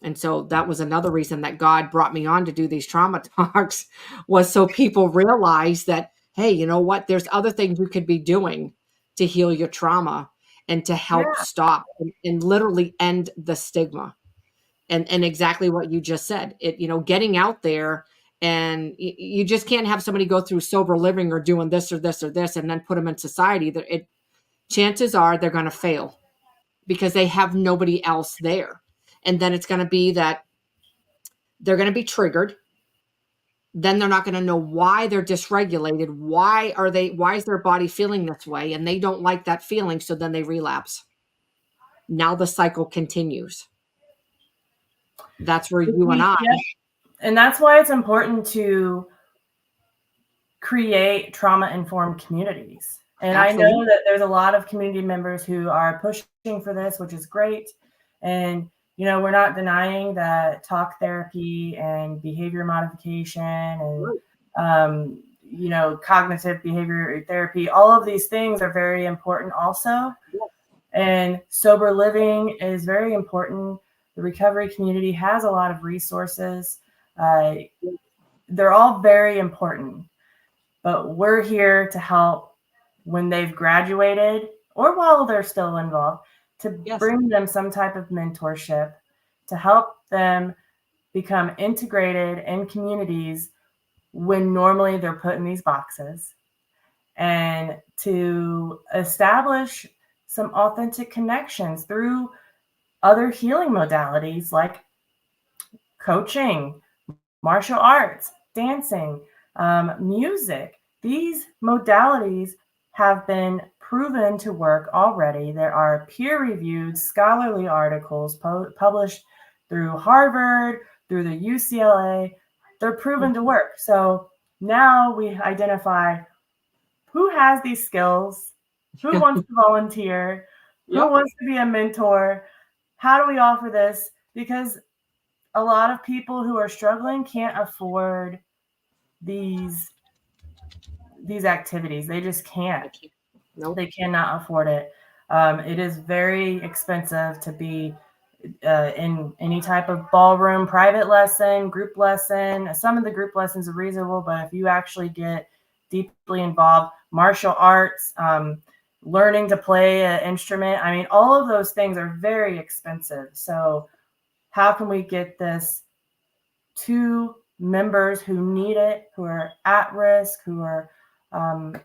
[SPEAKER 1] And so that was another reason that God brought me on to do these trauma talks, was so people realize that, hey, you know what? There's other things you could be doing to heal your trauma and to help
[SPEAKER 2] Yeah.
[SPEAKER 1] stop and literally end the stigma. And exactly what you just said, getting out there, and you just can't have somebody go through sober living or doing this or this or this and then put them in society. Chances are they're going to fail because they have nobody else there. And then it's going to be that they're going to be triggered. Then they're not going to know why they're dysregulated. Why is their body feeling this way? And they don't like that feeling. So then they relapse. Now the cycle continues. That's where you and I.
[SPEAKER 2] Yeah. And that's why it's important to create trauma-informed communities. And
[SPEAKER 1] Absolutely.
[SPEAKER 2] I know that there's a lot of community members who are pushing for this, which is great. And, we're not denying that talk therapy and behavior modification and, cognitive behavior therapy, all of these things are very important also. And sober living is very important. The recovery community has a lot of resources. They're all very important, but we're here to help when they've graduated or while they're still involved, to bring them some type of mentorship to help them become integrated in communities when normally they're put in these boxes, and to establish some authentic connections through other healing modalities like coaching, martial arts, dancing, music. These modalities have been proven to work already. There are peer-reviewed scholarly articles published through Harvard, through the UCLA. They're proven to work. So now we identify who has these skills, who wants to volunteer, who wants to be a mentor. How do we offer this? Because a lot of people who are struggling can't afford these activities. They just can't.
[SPEAKER 1] Nope.
[SPEAKER 2] They cannot afford it. It is very expensive to be in any type of ballroom, private lesson, group lesson. Some of the group lessons are reasonable, but if you actually get deeply involved, martial arts, learning to play an instrument, all of those things are very expensive. So how can we get this to members who need it, who are at risk, who are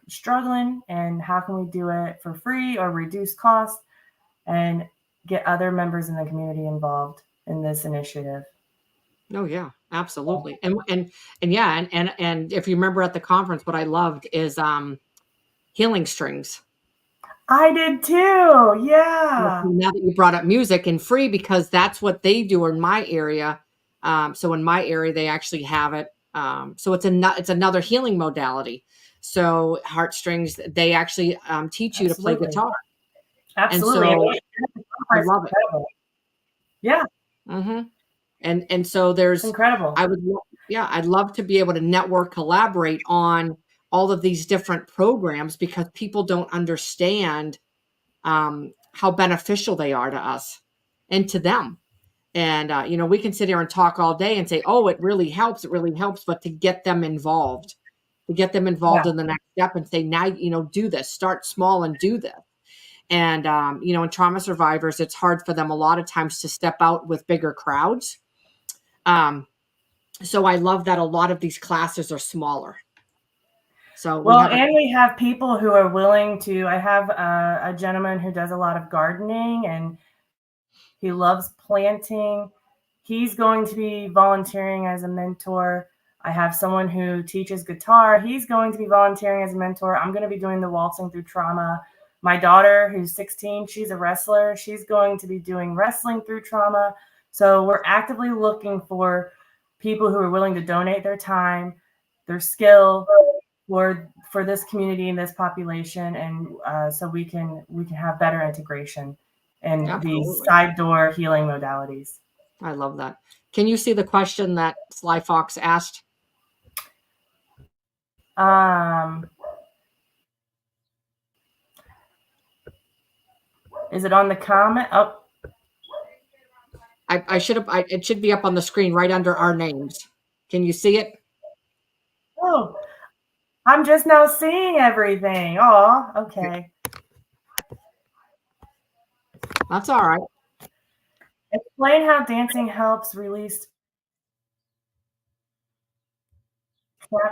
[SPEAKER 2] struggling, and how can we do it for free or reduce cost and get other members in the community involved in this initiative?
[SPEAKER 1] Oh yeah, absolutely. And if you remember at the conference, what I loved is healing strings.
[SPEAKER 2] I did too. Yeah.
[SPEAKER 1] Now that you brought up music, and free, because that's what they do in my area. So in my area, they actually have it. So it's another healing modality. So heartstrings, they actually teach you to play guitar.
[SPEAKER 2] Absolutely.
[SPEAKER 1] And so I love it.
[SPEAKER 2] Yeah.
[SPEAKER 1] Mm-hmm. And so there's
[SPEAKER 2] incredible.
[SPEAKER 1] I'd love to be able to network, collaborate on all of these different programs, because people don't understand how beneficial they are to us and to them. And, we can sit here and talk all day and say, oh, it really helps. But to get them involved, in the next step and say, now, do this, start small and do this. And, in trauma survivors, it's hard for them a lot of times to step out with bigger crowds. So I love that a lot of these classes are smaller. So
[SPEAKER 2] we have people who are willing to. I have a gentleman who does a lot of gardening and he loves planting. He's going to be volunteering as a mentor. I have someone who teaches guitar. He's going to be volunteering as a mentor. I'm going to be doing the Waltzing Through Trauma. My daughter, who's 16, she's a wrestler. She's going to be doing Wrestling Through Trauma. So we're actively looking for people who are willing to donate their time, their skill for this community and this population, and so we can have better integration in these side door healing modalities.
[SPEAKER 1] I love that. Can you see the question that Sly Fox asked?
[SPEAKER 2] Is it on the comment? Oh,
[SPEAKER 1] I should have. It should be up on the screen right under our names. Can you see it?
[SPEAKER 2] Oh, I'm just now seeing everything. Oh, okay.
[SPEAKER 1] That's all right.
[SPEAKER 2] Explain how dancing helps release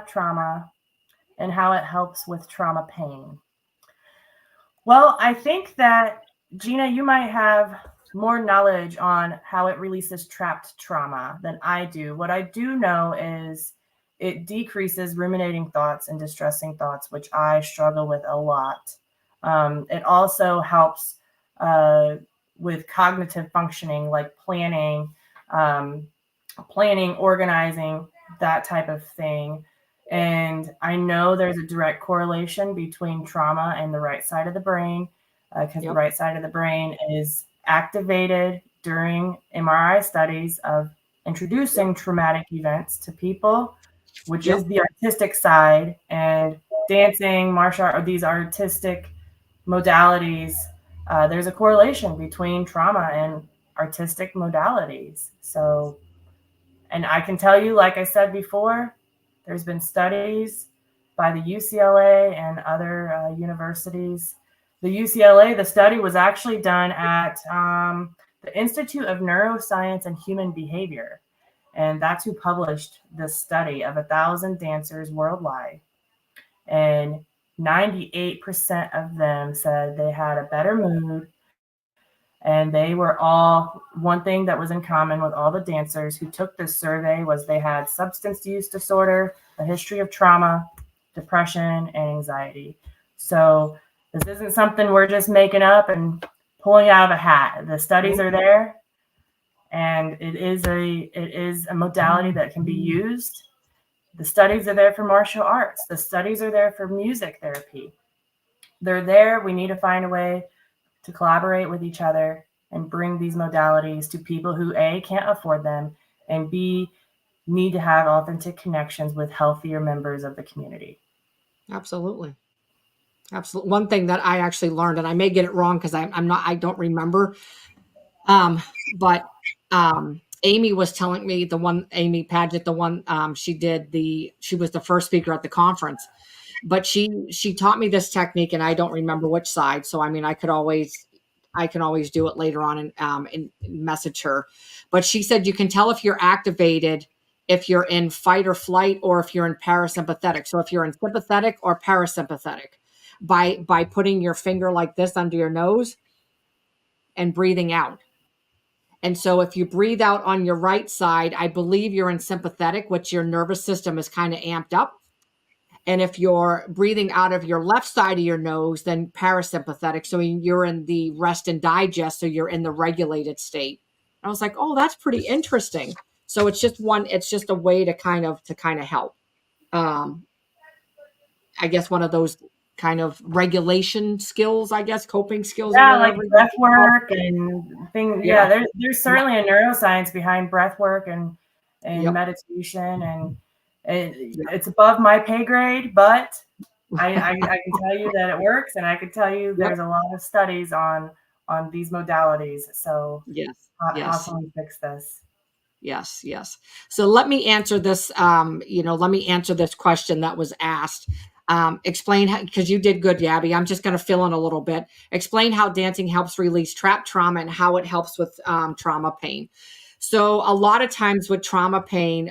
[SPEAKER 2] trauma and how it helps with trauma pain. Well, I think that, Gina, you might have more knowledge on how it releases trapped trauma than I do. What I do know is it decreases ruminating thoughts and distressing thoughts, which I struggle with a lot. It also helps with cognitive functioning, like planning, organizing, that type of thing. And I know there's a direct correlation between trauma and the right side of the brain, because the right side of the brain is activated during MRI studies of introducing traumatic events to people, which is the artistic side. And dancing, martial art, or these artistic modalities, there's a correlation between trauma and artistic modalities. So, and I can tell you, like I said before, there's been studies by the UCLA and other universities. The UCLA, the study was actually done at the Institute of Neuroscience and Human Behavior. And that's who published this study of 1,000 dancers worldwide. And 98% of them said they had a better mood. And they were all, one thing that was in common with all the dancers who took this survey was they had substance use disorder, a history of trauma, depression, and anxiety. So this isn't something we're just making up and pulling out of a hat. The studies are there, and it is a modality that can be used. The studies are there for martial arts. The studies are there for music therapy. They're there. We need to find a way to collaborate with each other and bring these modalities to people who A, can't afford them, and B, need to have authentic connections with healthier members of the community.
[SPEAKER 1] Absolutely. Absolutely. One thing that I actually learned, and I may get it wrong because I don't remember. But Amy was telling me, Amy Paget, she was the first speaker at the conference, but she taught me this technique, and I don't remember which side. So, I mean, I can always do it later on and message her. But she said, you can tell if you're activated, if you're in fight or flight, or if you're in parasympathetic. So if you're in sympathetic or parasympathetic, by putting your finger like this under your nose and breathing out. And so if you breathe out on your right side, I believe you're in sympathetic, which your nervous system is kind of amped up. And if you're breathing out of your left side of your nose, then parasympathetic. So you're in the rest and digest. So you're in the regulated state. I was like, oh, that's pretty interesting. So it's just a way to kind of help. I guess one of those kind of regulation skills, I guess, coping skills.
[SPEAKER 2] Yeah, like breath work and things. Yeah, there's certainly a neuroscience behind breath work and meditation, and it's above my pay grade, but I can tell you that it works, and I can tell you there's a lot of studies on these modalities. So how can we fix this?
[SPEAKER 1] Yes. So let me answer this. Let me answer this question that was asked. Explain how, because you did good, Gabby. I'm just going to fill in a little bit. Explain how dancing helps release trapped trauma and how it helps with trauma pain. So a lot of times with trauma pain,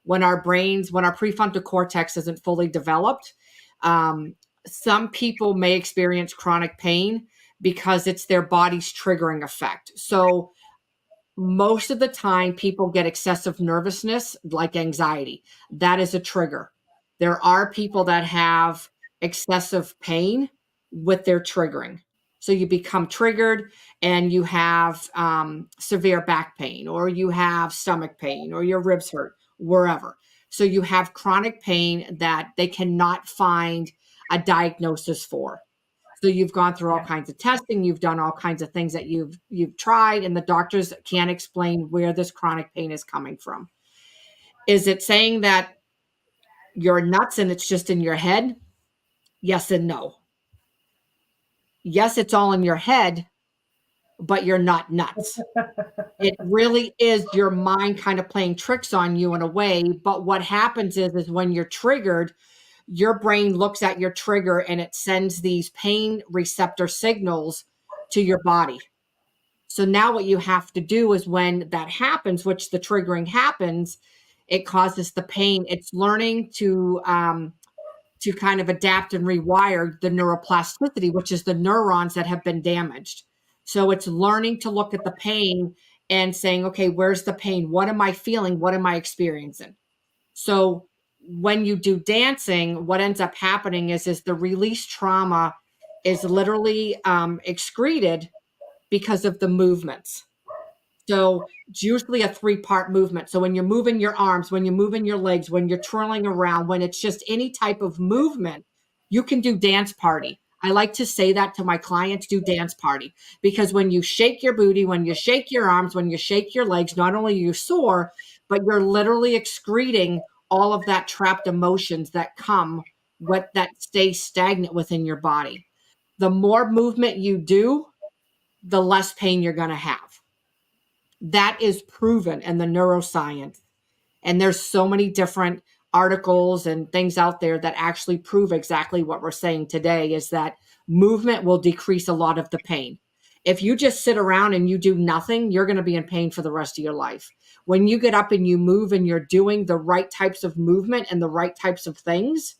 [SPEAKER 1] when our prefrontal cortex isn't fully developed, some people may experience chronic pain because it's their body's triggering effect. So most of the time people get excessive nervousness, like anxiety. That is a trigger. There are people that have excessive pain with their triggering. So you become triggered and you have severe back pain, or you have stomach pain, or your ribs hurt, wherever. So you have chronic pain that they cannot find a diagnosis for. So you've gone through all kinds of testing, you've done all kinds of things that you've tried, and the doctors can't explain where this chronic pain is coming from. Is it saying that you're nuts and it's just in your head? Yes and no. Yes, it's all in your head, but you're not nuts. It really is your mind kind of playing tricks on you in a way. But what happens is when you're triggered, your brain looks at your trigger and it sends these pain receptor signals to your body. So now what you have to do is when that happens, which the triggering happens, it causes the pain. It's learning to kind of adapt and rewire the neuroplasticity, which is the neurons that have been damaged. So it's learning to look at the pain and saying, okay, where's the pain? What am I feeling? What am I experiencing? So when you do dancing, what ends up happening is the release trauma is literally excreted because of the movements. So it's usually a 3-part movement. So when you're moving your arms, when you're moving your legs, when you're twirling around, when it's just any type of movement, you can do dance party. I like to say that to my clients, do dance party, because when you shake your booty, when you shake your arms, when you shake your legs, not only are you sore, but you're literally excreting all of that trapped emotions that come with that stay stagnant within your body. The more movement you do, the less pain you're going to have. That is proven in the neuroscience. And there's so many different articles and things out there that actually prove exactly what we're saying today, is that movement will decrease a lot of the pain. If you just sit around and you do nothing, you're going to be in pain for the rest of your life. When you get up and you move and you're doing the right types of movement and the right types of things,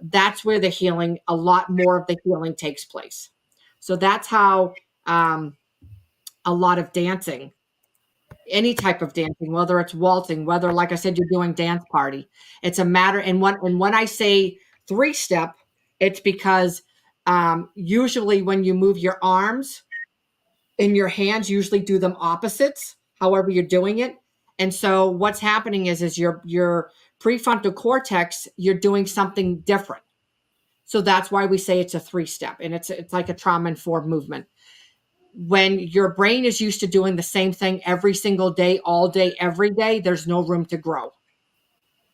[SPEAKER 1] that's where the healing, a lot more of the healing takes place. So that's how a lot of dancing, any type of dancing, whether it's waltzing, whether, like I said, you're doing dance party, it's a matter. And when I say 3-step, it's because usually when you move your arms and your hands, usually do them opposites, however you're doing it. And so what's happening is your prefrontal cortex, you're doing something different. So that's why we say it's a 3-step, and it's like a trauma-informed movement. When your brain is used to doing the same thing every single day, all day, every day, there's no room to grow.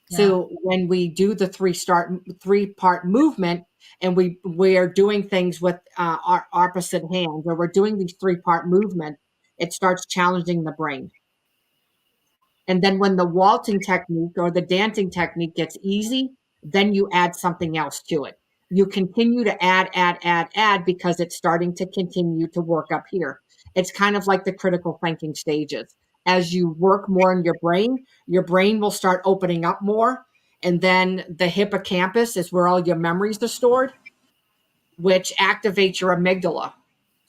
[SPEAKER 1] Yeah. So when we do the 3-part movement, and we are doing things with our opposite hands, or we're doing these 3-part movement, it starts challenging the brain. And then when the waltzing technique or the dancing technique gets easy, then you add something else to it. You continue to add, because it's starting to continue to work up here. It's kind of like the critical thinking stages. As you work more in your brain will start opening up more. And then the hippocampus is where all your memories are stored, which activates your amygdala.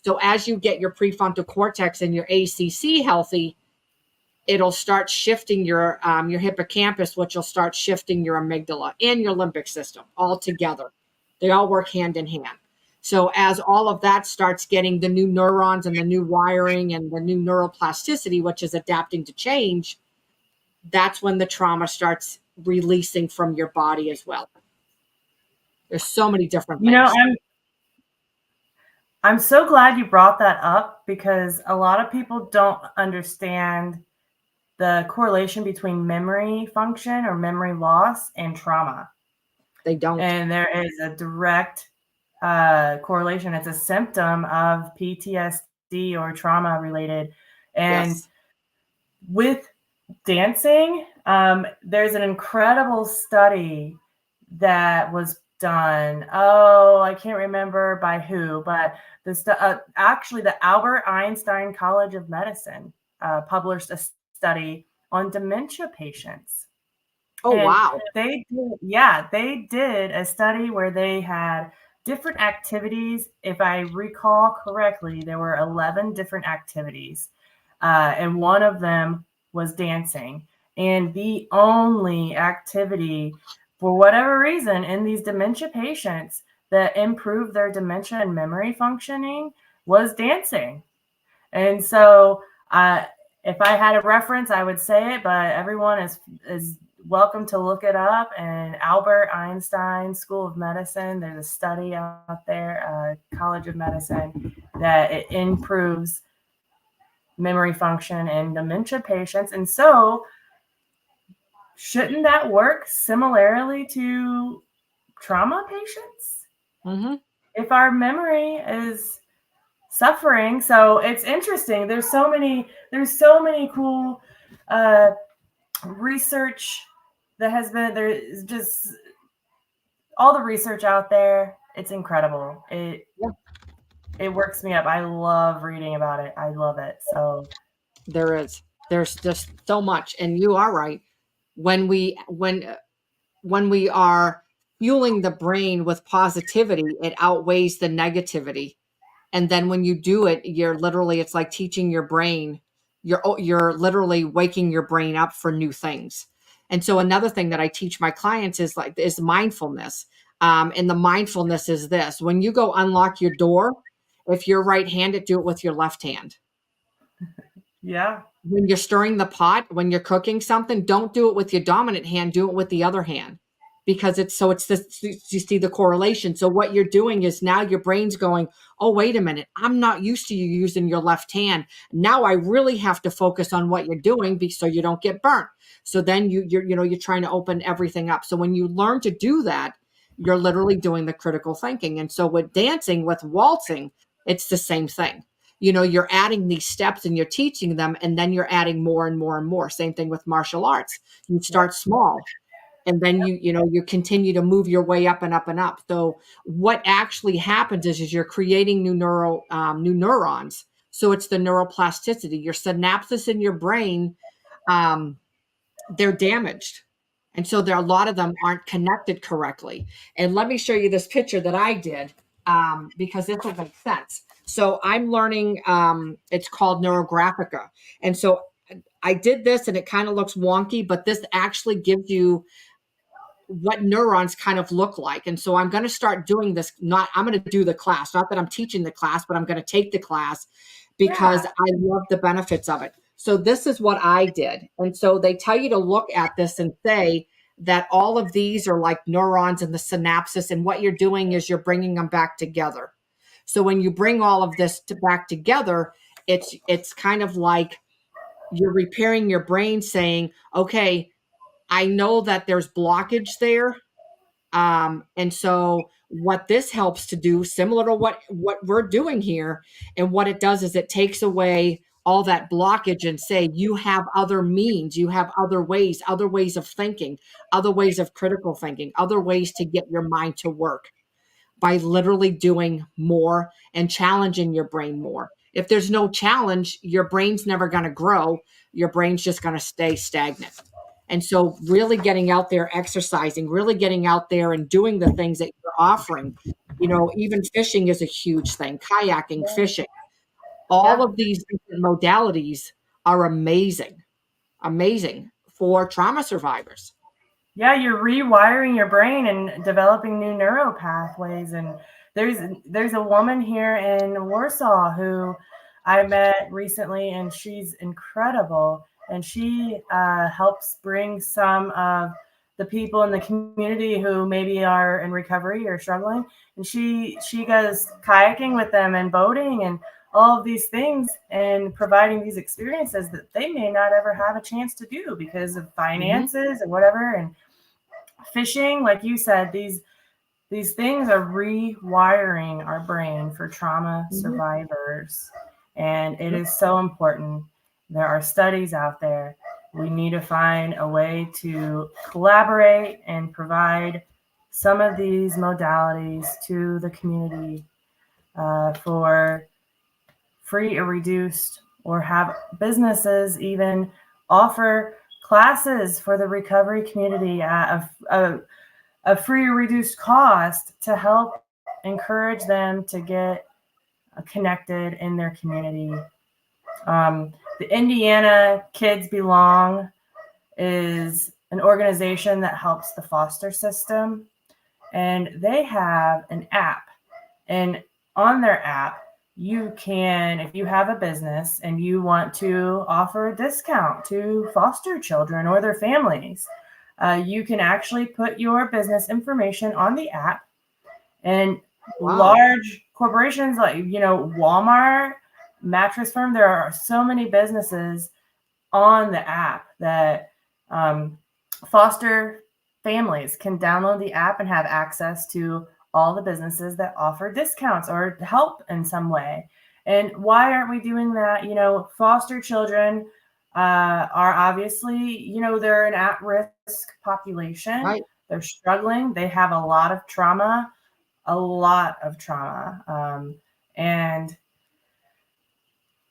[SPEAKER 1] So as you get your prefrontal cortex and your ACC healthy, it'll start shifting your hippocampus, which will start shifting your amygdala and your limbic system all together. They all work hand in hand. So as all of that starts getting the new neurons and the new wiring and the new neuroplasticity, which is adapting to change, that's when the trauma starts releasing from your body as well. There's so many different things.
[SPEAKER 2] I'm so glad you brought that up, because a lot of people don't understand the correlation between memory function or memory loss and trauma.
[SPEAKER 1] They don't.
[SPEAKER 2] And there is a direct correlation. It's a symptom of PTSD or trauma related. And yes. With dancing, there's an incredible study that was done. Oh, I can't remember by who, but actually the Albert Einstein College of Medicine published a study on dementia patients.
[SPEAKER 1] Oh, and wow.
[SPEAKER 2] They did a study where they had different activities. If I recall correctly, there were 11 different activities. And one of them was dancing. And the only activity, for whatever reason, in these dementia patients that improved their dementia and memory functioning was dancing. And so if I had a reference, I would say it, but everyone is welcome to look it up. And Albert Einstein School of Medicine, there's a study out there, College of Medicine, that it improves memory function in dementia patients. And so shouldn't that work similarly to trauma patients?
[SPEAKER 1] Mm-hmm.
[SPEAKER 2] If our memory is suffering. So it's interesting. There's so many cool research that has been, there's just all the research out there. It's incredible. It works me up. I love reading about it. I love it. So
[SPEAKER 1] There's just so much, and you are right. When we are fueling the brain with positivity, it outweighs the negativity. And then when you do it, it's like teaching your brain, you're literally waking your brain up for new things. And so another thing that I teach my clients is mindfulness. And the mindfulness is this: when you go unlock your door, if you're right-handed, do it with your left hand.
[SPEAKER 2] yeah.
[SPEAKER 1] When you're stirring the pot, when you're cooking something, don't do it with your dominant hand, do it with the other hand. Because it's this, you see the correlation. So what you're doing is now your brain's going, oh, wait a minute, I'm not used to you using your left hand. Now I really have to focus on what you're doing so you don't get burnt. So then you're trying to open everything up. So when you learn to do that, you're literally doing the critical thinking. And so with dancing, with waltzing, it's the same thing. You're adding these steps and you're teaching them, and then you're adding more and more and more. Same thing with martial arts. You start small, and then you continue to move your way up and up and up. So what actually happens is you're creating new neurons. So it's the neuroplasticity. Your synapses in your brain, they're damaged. And so a lot of them aren't connected correctly. And let me show you this picture that I did, because this will make sense. So I'm learning, it's called neurographica. And so I did this, and it kind of looks wonky, but this actually gives you what neurons kind of look like. And so I'm going to start doing this. I'm going to do the class, not that I'm teaching the class, but I'm going to take the class because I love the benefits of it. So this is what I did. And so they tell you to look at this and say that all of these are like neurons in the synapses. And what you're doing is you're bringing them back together. So when you bring all of this back together, it's kind of like you're repairing your brain, saying, okay, I know that there's blockage there. And so what this helps to do, similar to what we're doing here, and what it does is it takes away all that blockage and say, you have other means, you have other ways of thinking, other ways of critical thinking, other ways to get your mind to work by literally doing more and challenging your brain more. If there's no challenge, your brain's never going to grow. Your brain's just going to stay stagnant. And so really getting out there, exercising, really getting out there and doing the things that you're offering, even fishing is a huge thing, kayaking, fishing, all of these different modalities are amazing for trauma survivors.
[SPEAKER 2] Yeah, you're rewiring your brain and developing new neural pathways. And there's a woman here in Warsaw who I met recently, and she's incredible. And she helps bring some of the people in the community who maybe are in recovery or struggling. And she goes kayaking with them and boating and all of these things, and providing these experiences that they may not ever have a chance to do because of finances and whatever. And fishing, like you said, these things are rewiring our brain for trauma survivors. And it is so important. There are studies out there. We need to find a way to collaborate and provide some of these modalities to the community for free or reduced, or have businesses even offer classes for the recovery community at a free or reduced cost to help encourage them to get connected in their community. The Indiana Kids Belong is an organization that helps the foster system, and they have an app. And on their app, you can, if you have a business and you want to offer a discount to foster children or their families, you can actually put your business information on the app. And large corporations like, Walmart, Mattress Firm, there are so many businesses on the app that foster families can download the app and have access to all the businesses that offer discounts or help in some way. And why aren't we doing that? You know, foster children are obviously, you know, they're an at-risk population.
[SPEAKER 1] Right.
[SPEAKER 2] They're struggling. They have a lot of trauma, and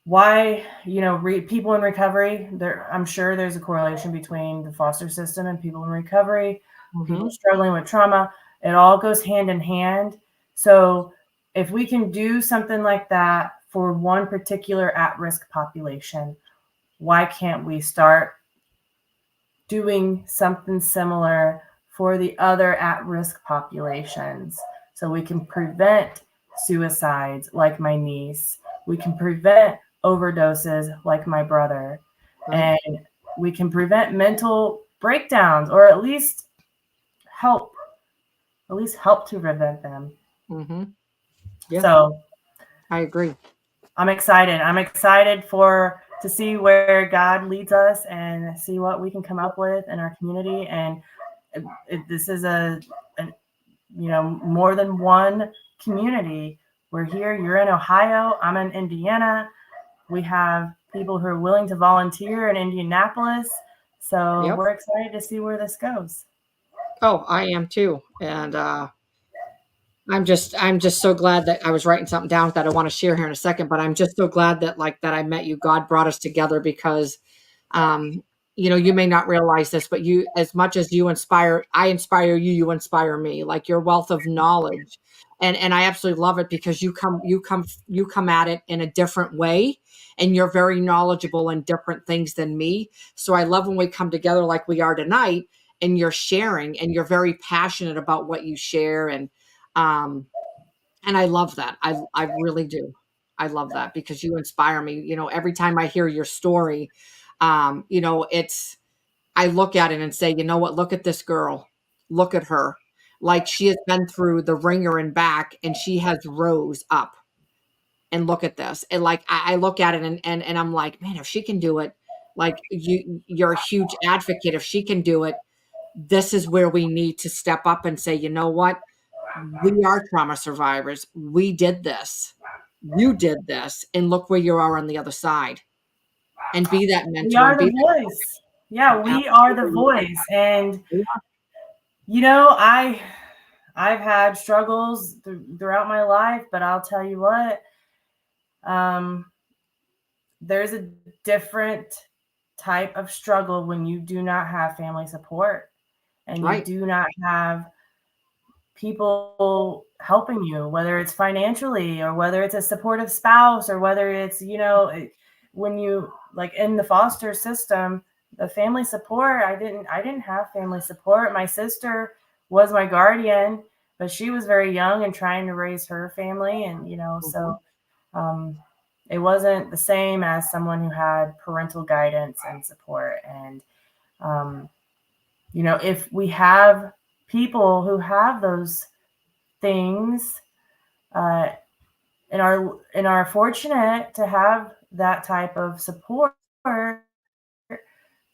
[SPEAKER 2] why, you know, people in recovery, I'm sure there's a correlation between the foster system and people in recovery, people struggling with trauma. It all goes hand in hand. So if we can do something like that for one particular at-risk population, why can't we start doing something similar for the other at-risk populations, so we can prevent suicides like my niece, we can prevent overdoses like my brother,
[SPEAKER 1] Right.
[SPEAKER 2] and we can prevent mental breakdowns, or at least help to prevent them.
[SPEAKER 1] Yeah,
[SPEAKER 2] So
[SPEAKER 1] I agree.
[SPEAKER 2] I'm excited to see where God leads us and see what we can come up with in our community. And this is you know, more than one community. We're here. You're in Ohio. I'm in Indiana. We have people who are willing to volunteer in Indianapolis. So
[SPEAKER 1] Yep.
[SPEAKER 2] we're excited to see where this goes.
[SPEAKER 1] Oh, I am too. And I'm just so glad that I was writing something down that I want to share here in a second, but I'm just so glad that that I met you. God brought us together because um you know, you may not realize this, but you, as much as I inspire you, you inspire me. Like your wealth of knowledge. And I absolutely love it because you come at it in a different way, and you're very knowledgeable in different things than me. So I love when we come together like we are tonight, and you're sharing, and you're very passionate about what you share. Um and I love that. I really do. I love that because you inspire me. You know, every time I hear your story, you know, I look at it and say, you know what, look at this girl. Look at her. Like she has been through the ringer and back, and she has rose up. And look at this. And like I look at it, and I'm like, man, if she can do it, like you're a huge advocate. If she can do it, this is where we need to step up and say, you know what? We are trauma survivors. We did this. You did this. And look where you are on the other side. And be that
[SPEAKER 2] We
[SPEAKER 1] mentor
[SPEAKER 2] are
[SPEAKER 1] and
[SPEAKER 2] the
[SPEAKER 1] be
[SPEAKER 2] voice. Yeah,
[SPEAKER 1] that.
[SPEAKER 2] we are the
[SPEAKER 1] Absolutely.
[SPEAKER 2] voice. And,
[SPEAKER 1] Yeah.
[SPEAKER 2] you know, I've had struggles throughout my life, but I'll tell you what, um, there's a different type of struggle when you do not have family support and you
[SPEAKER 1] Right.
[SPEAKER 2] do not have people helping you, whether it's financially or whether it's a supportive spouse or whether it's, you know, when you like in the foster system, the family support, I didn't have family support. My sister was my guardian, but she was very young and trying to raise her family. And, you know, so it wasn't the same as someone who had parental guidance and support. And, you know, if we have people who have those things and are fortunate to have that type of support,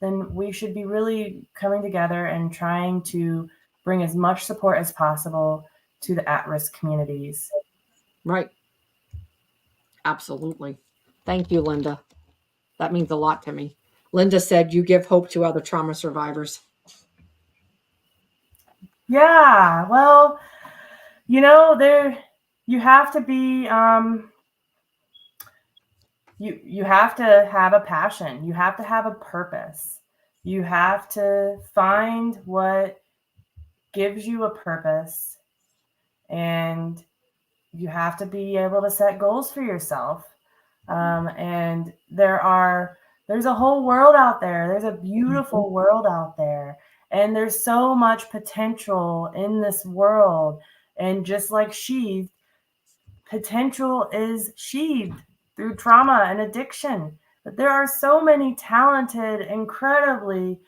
[SPEAKER 2] then we should be really coming together and trying to bring as much support as possible to the at-risk communities.
[SPEAKER 1] Right. Absolutely. Thank you, Linda. That means a lot to me. Linda said you give hope to other trauma survivors.
[SPEAKER 2] Yeah, well, you know, you have to be you have to have a passion. You have to have a purpose. You have to find what gives you a purpose, and you have to be able to set goals for yourself. And there's a whole world out there. There's a beautiful world out there, and there's so much potential in this world. And just like sheathed, potential is sheathed through trauma and addiction. But there are so many talented, incredibly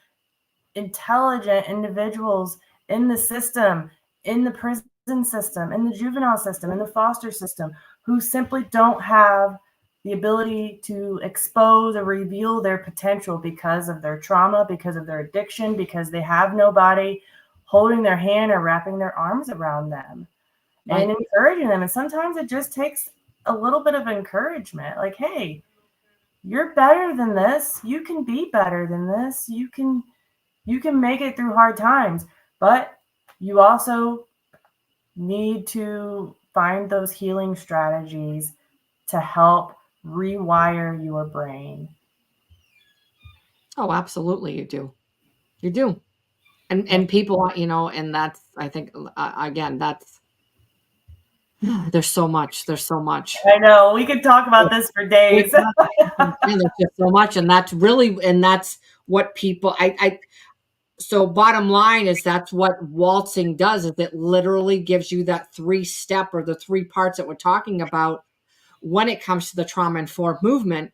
[SPEAKER 2] intelligent individuals in the system, in the prison system, in the juvenile system, in the foster system, who simply don't have the ability to expose or reveal their potential because of their trauma, because of their addiction, because they have nobody holding their hand or wrapping their arms around them
[SPEAKER 1] Right.
[SPEAKER 2] and encouraging them. And sometimes it just takes a little bit of encouragement, like, hey, you're better than this. You can be better than this. You can make it through hard times, but you also need to find those healing strategies to help rewire your brain.
[SPEAKER 1] Oh, absolutely, you do. You do. And people, you know, and that's, I think, again, that's, there's so much. There's so much.
[SPEAKER 2] I know we could talk about this for days.
[SPEAKER 1] There's just so much, and that's really, and that's what people. So bottom line is that's what waltzing does. Is it literally gives you that 3-step or the 3 parts that we're talking about when it comes to the trauma informed movement.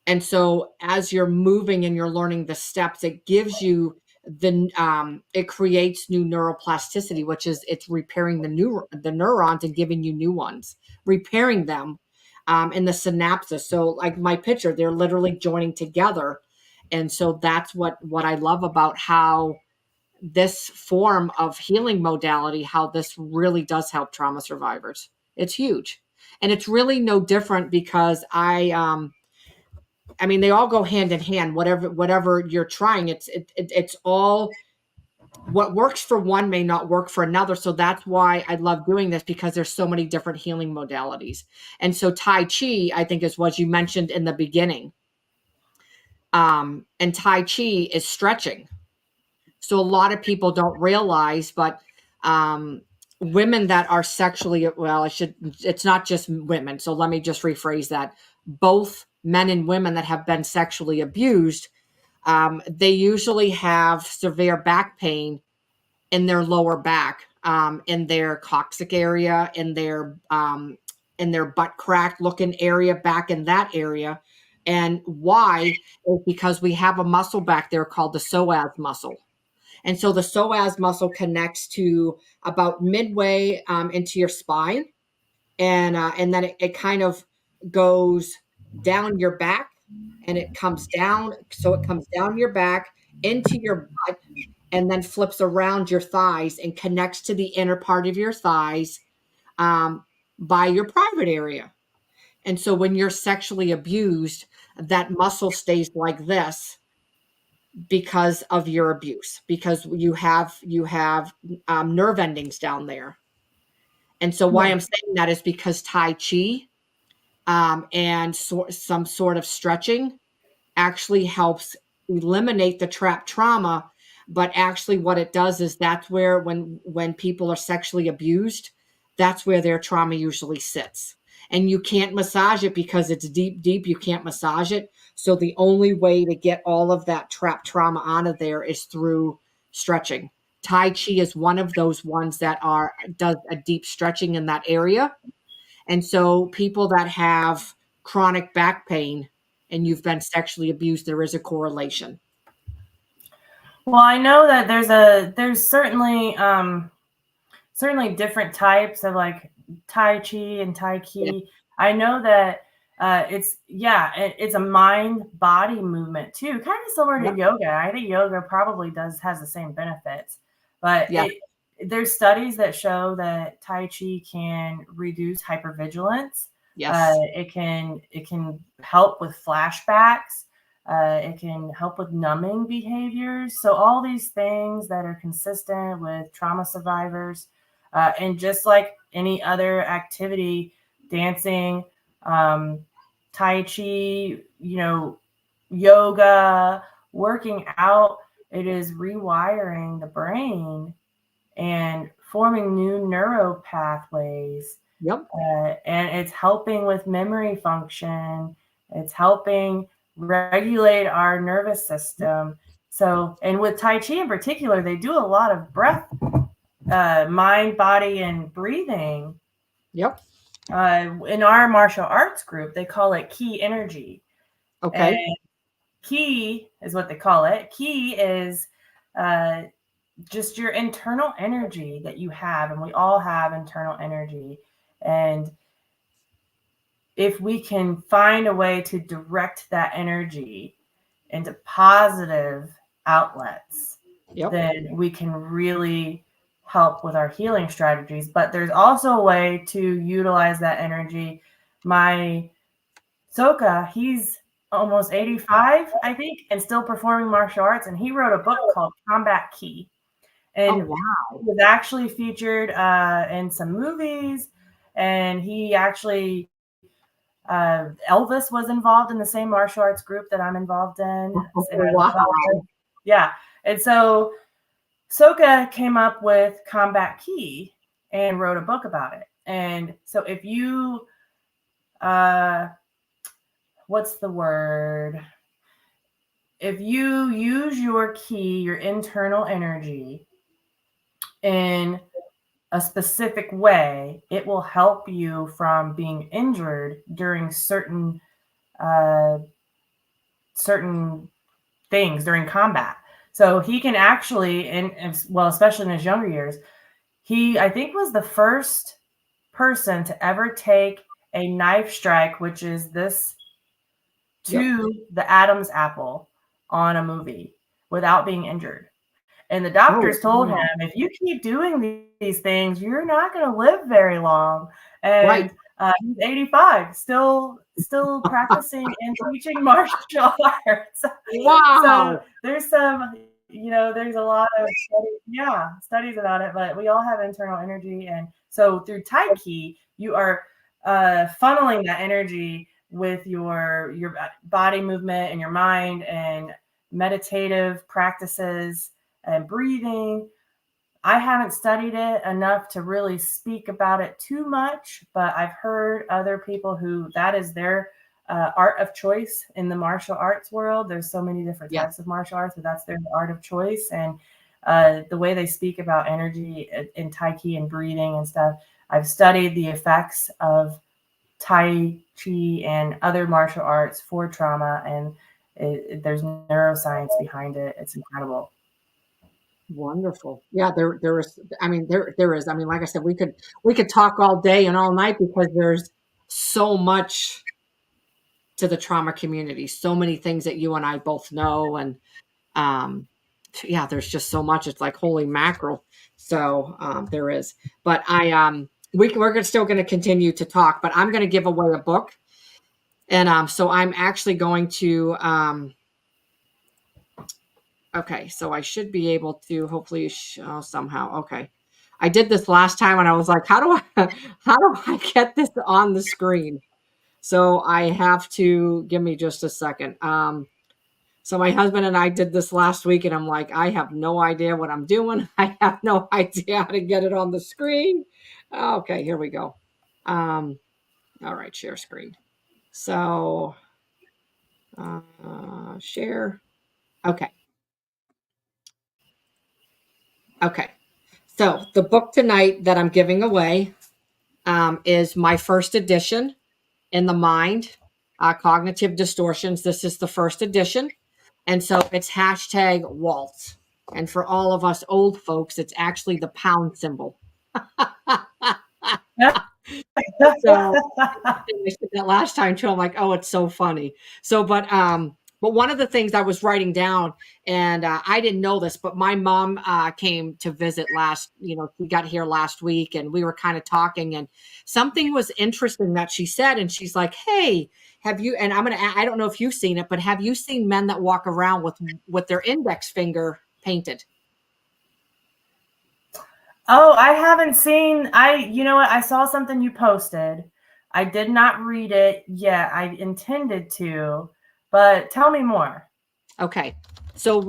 [SPEAKER 1] And so as you're moving and you're learning the steps, it gives you it creates new neuroplasticity, which is it's repairing the neurons and giving you new ones, repairing them in the synapses. So like my picture, they're literally joining together. And so that's what I love about how this form of healing modality, how this really does help trauma survivors. It's huge. And it's really no different because I mean, they all go hand in hand. Whatever you're trying, it's all what works for one may not work for another. So that's why I love doing this, because there's so many different healing modalities. And so Tai Chi, I think, is what you mentioned in the beginning. And Tai Chi is stretching. So a lot of people don't realize, but women that are sexually, it's not just women. So let me just rephrase that. Both men and women that have been sexually abused, they usually have severe back pain in their lower back, in their coccyx area, in their butt crack looking area, back in that area. And why? Is because we have a muscle back there called the psoas muscle. And so the psoas muscle connects to about midway into your spine, and then it kind of goes down your back, and it comes down. So it comes down your back into your butt, and then flips around your thighs and connects to the inner part of your thighs by your private area. And so when you're sexually abused, that muscle stays like this because of your abuse, because you have nerve endings down there. And so why I'm saying that is because Tai Chi and some sort of stretching actually helps eliminate the trapped trauma. But actually what it does is that's where when people are sexually abused, that's where their trauma usually sits. And you can't massage it because it's deep. You can't massage it. So the only way to get all of that trapped trauma out of there is through stretching. Tai Chi is one of those ones that does a deep stretching in that area. And so people that have chronic back pain and you've been sexually abused, there is a correlation.
[SPEAKER 2] Well, I know that there's certainly different types of like Tai Chi and Tai Chi.
[SPEAKER 1] Yeah.
[SPEAKER 2] I know that it's a mind body movement too, kind of similar to yoga. I think yoga probably has the same benefits, but there's studies that show that Tai Chi can reduce hypervigilance.
[SPEAKER 1] Yes.
[SPEAKER 2] It can help with flashbacks. It can help with numbing behaviors. So all these things that are consistent with trauma survivors, and just like any other activity, dancing, Tai Chi, yoga, working out, it is rewiring the brain and forming new neural pathways.
[SPEAKER 1] Yep.
[SPEAKER 2] And it's helping with memory function. It's helping regulate our nervous system. So, and with Tai Chi in particular, they do a lot of breath, mind, body, and breathing.
[SPEAKER 1] Yep.
[SPEAKER 2] In our martial arts group, they call it ki energy.
[SPEAKER 1] Okay.
[SPEAKER 2] And ki is what they call it. Ki is just your internal energy that you have, and we all have internal energy. And if we can find a way to direct that energy into positive outlets, then we can really help with our healing strategies. But there's also a way to utilize that energy. My Soka, he's almost 85, I think, and still performing martial arts. And he wrote a book called Combat Key. And
[SPEAKER 1] wow.
[SPEAKER 2] he was actually featured in some movies. And he actually, Elvis was involved in the same martial arts group that I'm involved in.
[SPEAKER 1] Wow.
[SPEAKER 2] Yeah. And so Soka came up with Combat Key and wrote a book about it. And so if you, what's the word? If you use your key, your internal energy, in a specific way, it will help you from being injured during certain things during combat. So he can actually, and well, especially in his younger years, he, I think, was the first person to ever take a knife strike, which is this, to the Adam's apple on a movie without being injured. And the doctors told him, if you keep doing these things, you're not going to live very long. And he's 85, still practicing and teaching martial arts.
[SPEAKER 1] Wow.
[SPEAKER 2] So there's some, there's a lot of studies about it, but we all have internal energy. And so through Tai Chi, you are funneling that energy with your body movement and your mind and meditative practices and breathing. I haven't studied it enough to really speak about it too much, but I've heard other people who that is their art of choice in the martial arts world. There's so many different types of martial arts, but that's their art of choice. And the way they speak about energy in Tai Chi and breathing and stuff, I've studied the effects of Tai Chi and other martial arts for trauma, and there's neuroscience behind it. It's incredible.
[SPEAKER 1] Wonderful. Yeah, there is. I mean, there is. I mean, like I said, we could talk all day and all night because there's so much to the trauma community. So many things that you and I both know, and yeah, there's just so much. It's like holy mackerel. So there is. But we're still going to continue to talk. But I'm going to give away a book, and so I'm actually going to. Okay, so I should be able to hopefully show somehow. Okay. I did this last time and I was like, how do I get this on the screen? So I have to give me just a second. So my husband and I did this last week and I'm like, I have no idea what I'm doing. I have no idea how to get it on the screen. Okay, here we go. All right, share screen. So share. Okay. Okay. So the book tonight that I'm giving away is my first edition, In the Mind, Cognitive Distortions. This is the first edition. And so it's hashtag Waltz. And for all of us old folks, it's actually the pound symbol. So I said that last time too. I'm like, oh, it's so funny. So, but one of the things I was writing down, and I didn't know this, but my mom came to visit she got here last week, and we were kind of talking, and something was interesting that she said, and she's like, hey, have you? And I don't know if you've seen it, but have you seen men that walk around with their index finger painted?
[SPEAKER 2] Oh, I haven't seen, you know what? I saw something you posted. I did not read it yet. I intended to, but tell me more.
[SPEAKER 1] Okay. So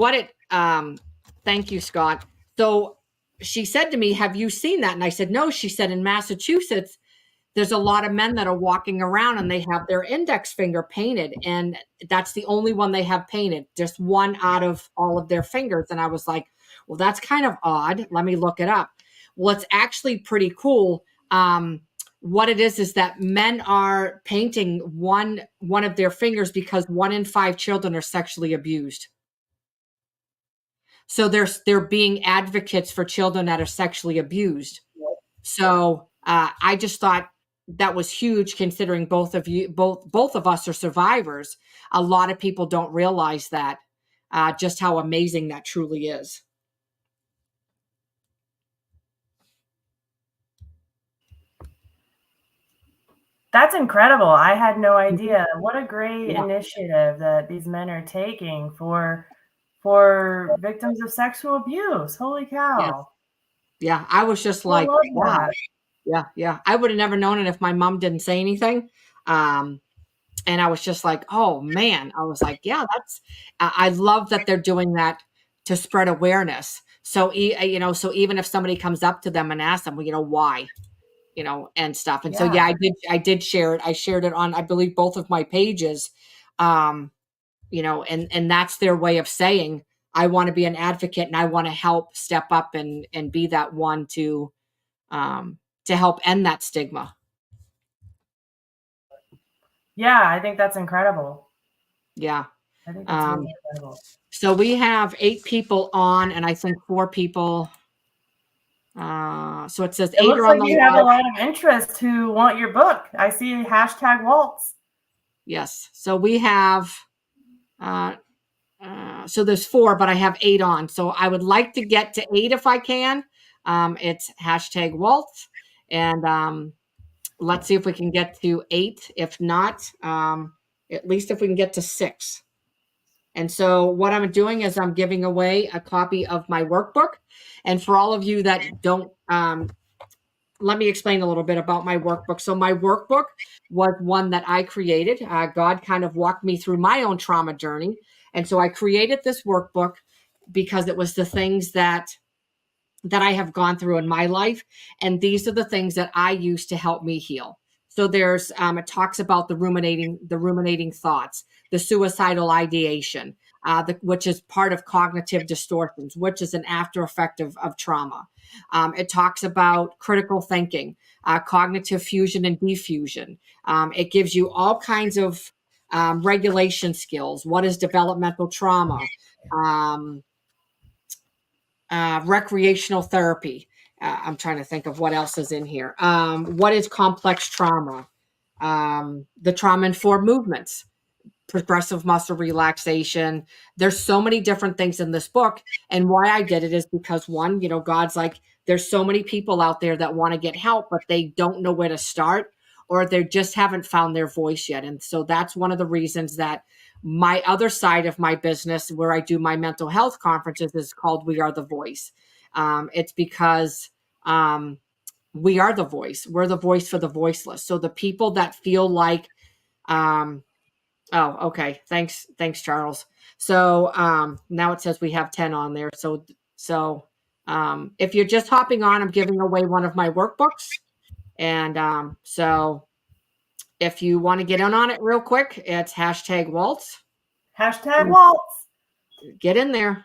[SPEAKER 1] thank you, Scott. So she said to me, have you seen that? And I said, no. She said, in Massachusetts, there's a lot of men that are walking around and they have their index finger painted. And that's the only one they have painted, just one out of all of their fingers. And I was like, well, that's kind of odd. Let me look it up. Well, it's actually pretty cool. What it is that men are painting one of their fingers because 1 in 5 children are sexually abused. So they're being advocates for children that are sexually abused. So I just thought that was huge, considering both of us are survivors. A lot of people don't realize that, just how amazing that truly is.
[SPEAKER 2] That's incredible. I had no idea. What a great
[SPEAKER 1] Yeah.
[SPEAKER 2] initiative that these men are taking for victims of sexual abuse. Holy
[SPEAKER 1] Yes.
[SPEAKER 2] cow.
[SPEAKER 1] Yeah. I was just
[SPEAKER 2] I
[SPEAKER 1] like,
[SPEAKER 2] love
[SPEAKER 1] wow.
[SPEAKER 2] that.
[SPEAKER 1] Yeah. Yeah. I would have never known it if my mom didn't say anything. Um, and I was just like, oh man, I was like, yeah, I love that they're doing that to spread awareness. So, so even if somebody comes up to them and asks them, well, why, and stuff. And so,
[SPEAKER 2] Yeah.
[SPEAKER 1] yeah, I did share it. I shared it on, I believe, both of my pages. Um, and that's their way of saying, I want to be an advocate and I want to help step up and be that one to help end that stigma.
[SPEAKER 2] Yeah, I think that's incredible.
[SPEAKER 1] Yeah.
[SPEAKER 2] I think that's
[SPEAKER 1] Um,
[SPEAKER 2] really incredible.
[SPEAKER 1] so we have 8 people on, and I think 4 people. So it says
[SPEAKER 2] It
[SPEAKER 1] 8
[SPEAKER 2] looks
[SPEAKER 1] are on
[SPEAKER 2] like
[SPEAKER 1] the
[SPEAKER 2] you have a
[SPEAKER 1] live.
[SPEAKER 2] lot of interest who want your book. I see hashtag Waltz.
[SPEAKER 1] Yes. So we have. Uh, so there's 4, but I have 8 on. So I would like to get to 8 if I can. It's hashtag Waltz, and let's see if we can get to 8. If not, at least if we can get to 6. And so what I'm doing is I'm giving away a copy of my workbook. And for all of you that don't, let me explain a little bit about my workbook. So my workbook was one that I created. God kind of walked me through my own trauma journey. And so I created this workbook because it was the things that I have gone through in my life. And these are the things that I use to help me heal. So there's it talks about the ruminating thoughts, the suicidal ideation, which is part of cognitive distortions, which is an after effect of trauma. It talks about critical thinking, cognitive fusion and diffusion. It gives you all kinds of regulation skills. What is developmental trauma? Um, Recreational therapy. I'm trying to think of what else is in here. What is complex trauma? The trauma informed movements, progressive muscle relaxation. There's so many different things in this book. And why I did it is because one, God's like, there's so many people out there that want to get help, but they don't know where to start or they just haven't found their voice yet. And so that's one of the reasons that my other side of my business, where I do my mental health conferences, is called We Are the Voice. It's because we are the voice. We're the voice for the voiceless. So the people that feel like, um, oh, okay. Thanks, Charles. So now it says we have 10 on there. So if you're just hopping on, I'm giving away one of my workbooks. And so if you want to get in on it real quick, it's hashtag Waltz.
[SPEAKER 2] Hashtag Waltz.
[SPEAKER 1] Get in there.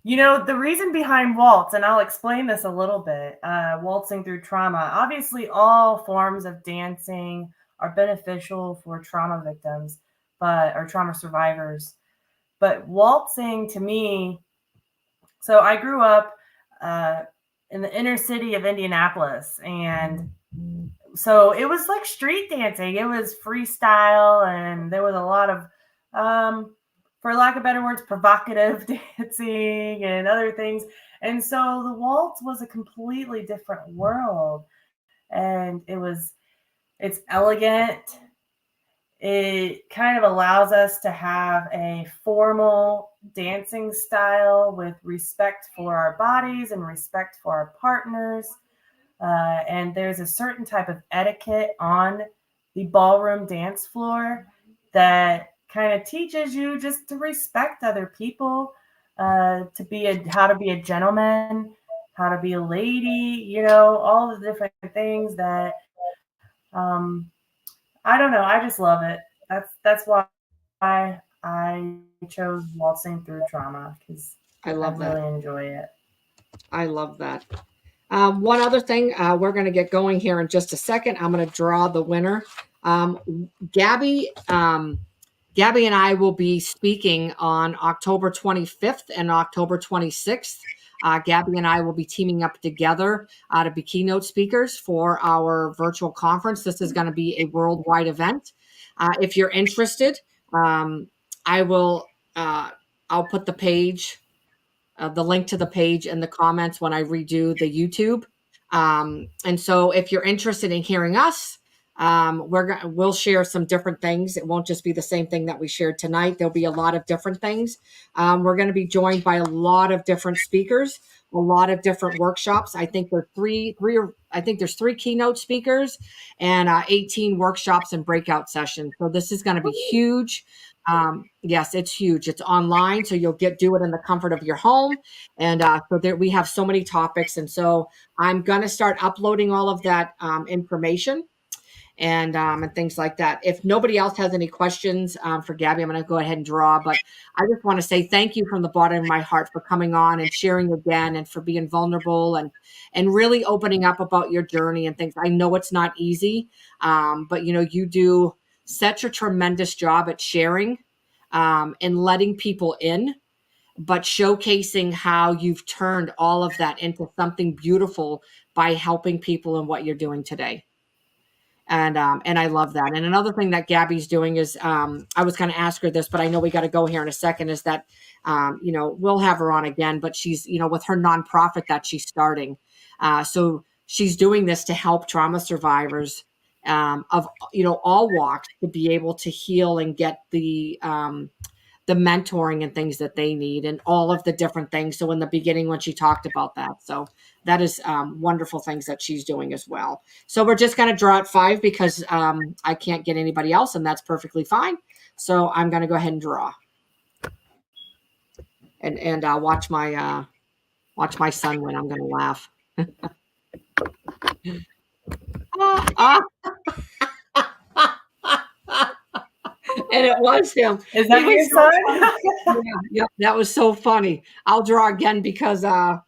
[SPEAKER 2] The reason behind Waltz, and I'll explain this a little bit, waltzing through trauma. Obviously, all forms of dancing are beneficial for trauma victims, or trauma survivors. But waltzing to me, so I grew up in the inner city of Indianapolis, and so it was like street dancing. It was freestyle, and there was a lot of for lack of better words, provocative dancing and other things. And so the waltz was a completely different world. And it's elegant. It kind of allows us to have a formal dancing style with respect for our bodies and respect for our partners. And there's a certain type of etiquette on the ballroom dance floor that kind of teaches you just to respect other people, how to be a gentleman, how to be a lady, all the different things that I don't know. I just love it. That's why I chose waltzing through trauma, because
[SPEAKER 1] I
[SPEAKER 2] I
[SPEAKER 1] love that.
[SPEAKER 2] really enjoy it.
[SPEAKER 1] I love that. One other thing, we're going to get going here in just a second. I'm going to draw the winner. Gabby and I will be speaking on October 25th and October 26th. Gabby and I will be teaming up together to be keynote speakers for our virtual conference. This is going to be a worldwide event. If you're interested, I will. I'll put the link to the page in the comments when I redo the YouTube. And so if you're interested in hearing us, We'll share some different things. It won't just be the same thing that we shared tonight. There'll be a lot of different things. We're going to be joined by a lot of different speakers, a lot of different workshops. I think there's three keynote speakers and 18 workshops and breakout sessions. So this is going to be huge. Yes, it's huge. It's online, so you'll do it in the comfort of your home. And so there we have so many topics. And so I'm going to start uploading all of that information and things like that. If nobody else has any questions for Gabby, I'm going to go ahead and draw. But I just want to say thank you from the bottom of my heart for coming on and sharing again, and for being vulnerable and really opening up about your journey and things. I know it's not easy, but you do such a tremendous job at sharing and letting people in, but showcasing how you've turned all of that into something beautiful by helping people in what you're doing today. And I love that. And another thing that Gabby's doing is, I was going to ask her this, but I know we got to go here in a second, is that, we'll have her on again, but she's, with her nonprofit that she's starting. So she's doing this to help trauma survivors of, all walks to be able to heal and get the mentoring and things that they need and all of the different things. So in the beginning, when she talked about that, so that is wonderful things that she's doing as well. So we're just going to draw at 5 because I can't get anybody else, and that's perfectly fine. So I'm going to go ahead and draw and watch my son win. I'm going to laugh. And it was him.
[SPEAKER 2] Is that your son?
[SPEAKER 1] Yeah, that was so funny. I'll draw again because I'll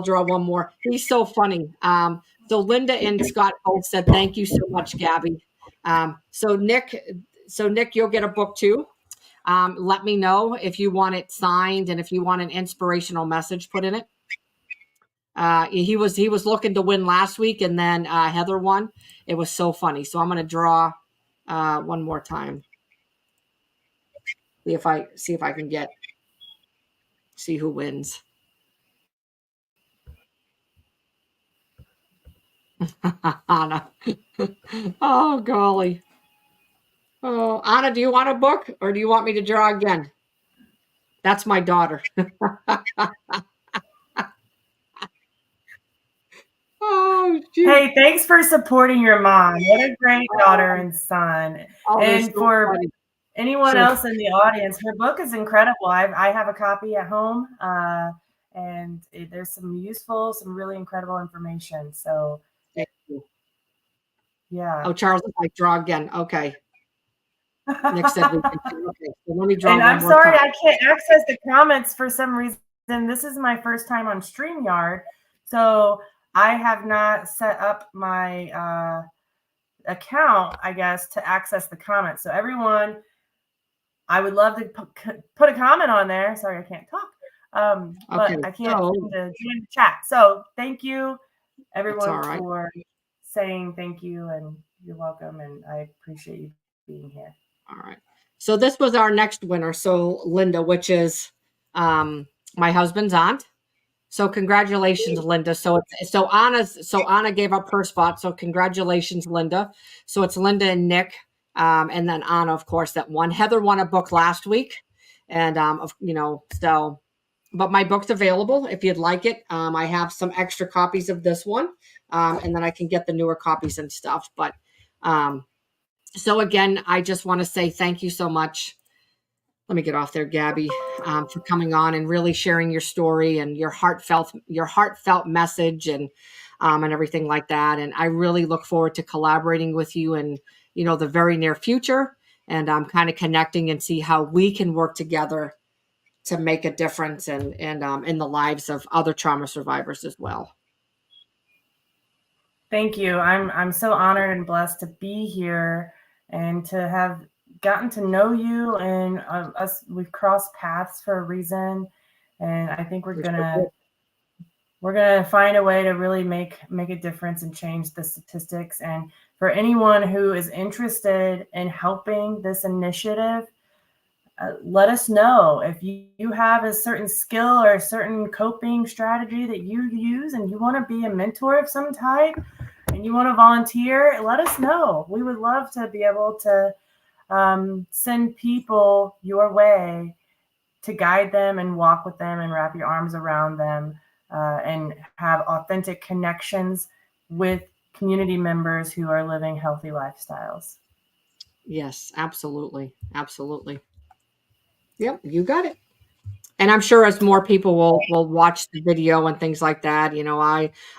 [SPEAKER 1] draw one more. He's so funny. So Linda and Scott both said, thank you so much, Gabby. So Nick, you'll get a book too. Let me know if you want it signed and if you want an inspirational message put in it. He was looking to win last week, and then Heather won. It was so funny. So I'm going to draw one more time. See if I can see who wins. Anna. Oh, golly. Oh, Anna, do you want a book or do you want me to draw again? That's my daughter. Oh, geez.
[SPEAKER 2] Hey, thanks for supporting your mom. What a great daughter and son. And so for funny. Anyone else in the audience, her book is incredible. I have a copy at home, and there's some really incredible information. So,
[SPEAKER 1] thank you.
[SPEAKER 2] Yeah.
[SPEAKER 1] Oh, Charles, I draw again. Okay. Nick said we can. Okay, so let me draw.
[SPEAKER 2] And I'm sorry, I can't access the comments for some reason. This is my first time on StreamYard, so I have not set up my account, I guess, to access the comments. So everyone, I would love to put a comment on there. Sorry, I can't talk, but I can't join the chat. So thank you, everyone, for saying thank you, and you're welcome, and I appreciate you being here.
[SPEAKER 1] All right. So this was our next winner. So Linda, which is my husband's aunt. So congratulations, Linda. So Anna gave up her spot. So congratulations, Linda. So it's Linda and Nick, and then Anna, of course, that won. Heather won a book last week, and so. But my book's available if you'd like it. I have some extra copies of this one, and then I can get the newer copies and stuff. But so again, I just want to say thank you so much. Let me get off there, Gabby, for coming on and really sharing your story and your heartfelt message and everything like that. And I really look forward to collaborating with you in the very near future, and kind of connecting and see how we can work together to make a difference and in the lives of other trauma survivors as well.
[SPEAKER 2] Thank you. I'm so honored and blessed to be here and to have gotten to know you, and we've crossed paths for a reason, and I think we're gonna find a way to really make a difference and change the statistics. And for anyone who is interested in helping this initiative, let us know if you have a certain skill or a certain coping strategy that you use and you want to be a mentor of some type. and you want to volunteer, let us know. We would love to be able to send people your way to guide them and walk with them and wrap your arms around them and have authentic connections with community members who are living healthy lifestyles.
[SPEAKER 1] Yes, absolutely. Absolutely. Yep, you got it. And I'm sure as more people will watch the video and things like that,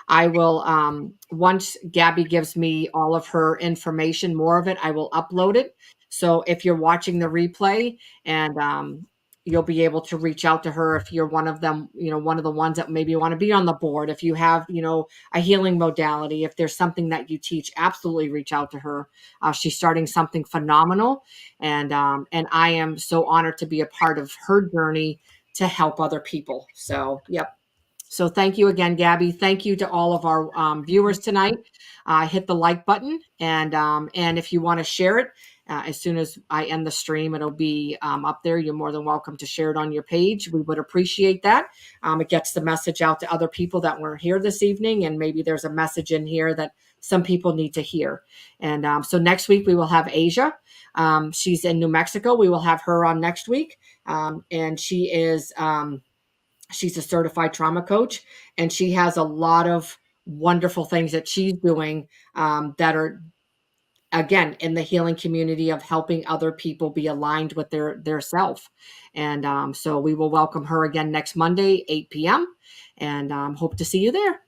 [SPEAKER 1] I will once Gabby gives me all of her information, more of it, I will upload it. So if you're watching the replay and you'll be able to reach out to her if you're one of them, one of the ones that maybe want to be on the board. If you have, a healing modality, if there's something that you teach, absolutely reach out to her. She's starting something phenomenal, and I am so honored to be a part of her journey to help other people. So, yep. So thank you again, Gabby. Thank you to all of our viewers tonight. Hit the like button, and if you want to share it, as soon as I end the stream, it'll be up there. You're more than welcome to share it on your page. We would appreciate that. It gets the message out to other people that were here this evening, and maybe there's a message in here that some people need to hear. And so next week we will have Asia. She's in New Mexico. We will have her on next week, and she is. She's a certified trauma coach, and she has a lot of wonderful things that she's doing that are, again, in the healing community of helping other people be aligned with their self. And so we will welcome her again next Monday, 8 p.m. and hope to see you there.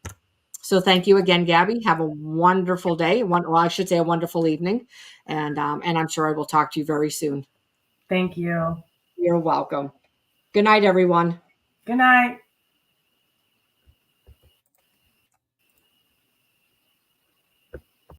[SPEAKER 1] So thank you again, Gabby. Have a wonderful day. I should say a wonderful evening. And I'm sure I will talk to you very soon.
[SPEAKER 2] Thank you.
[SPEAKER 1] You're welcome. Good night, everyone.
[SPEAKER 2] Good night.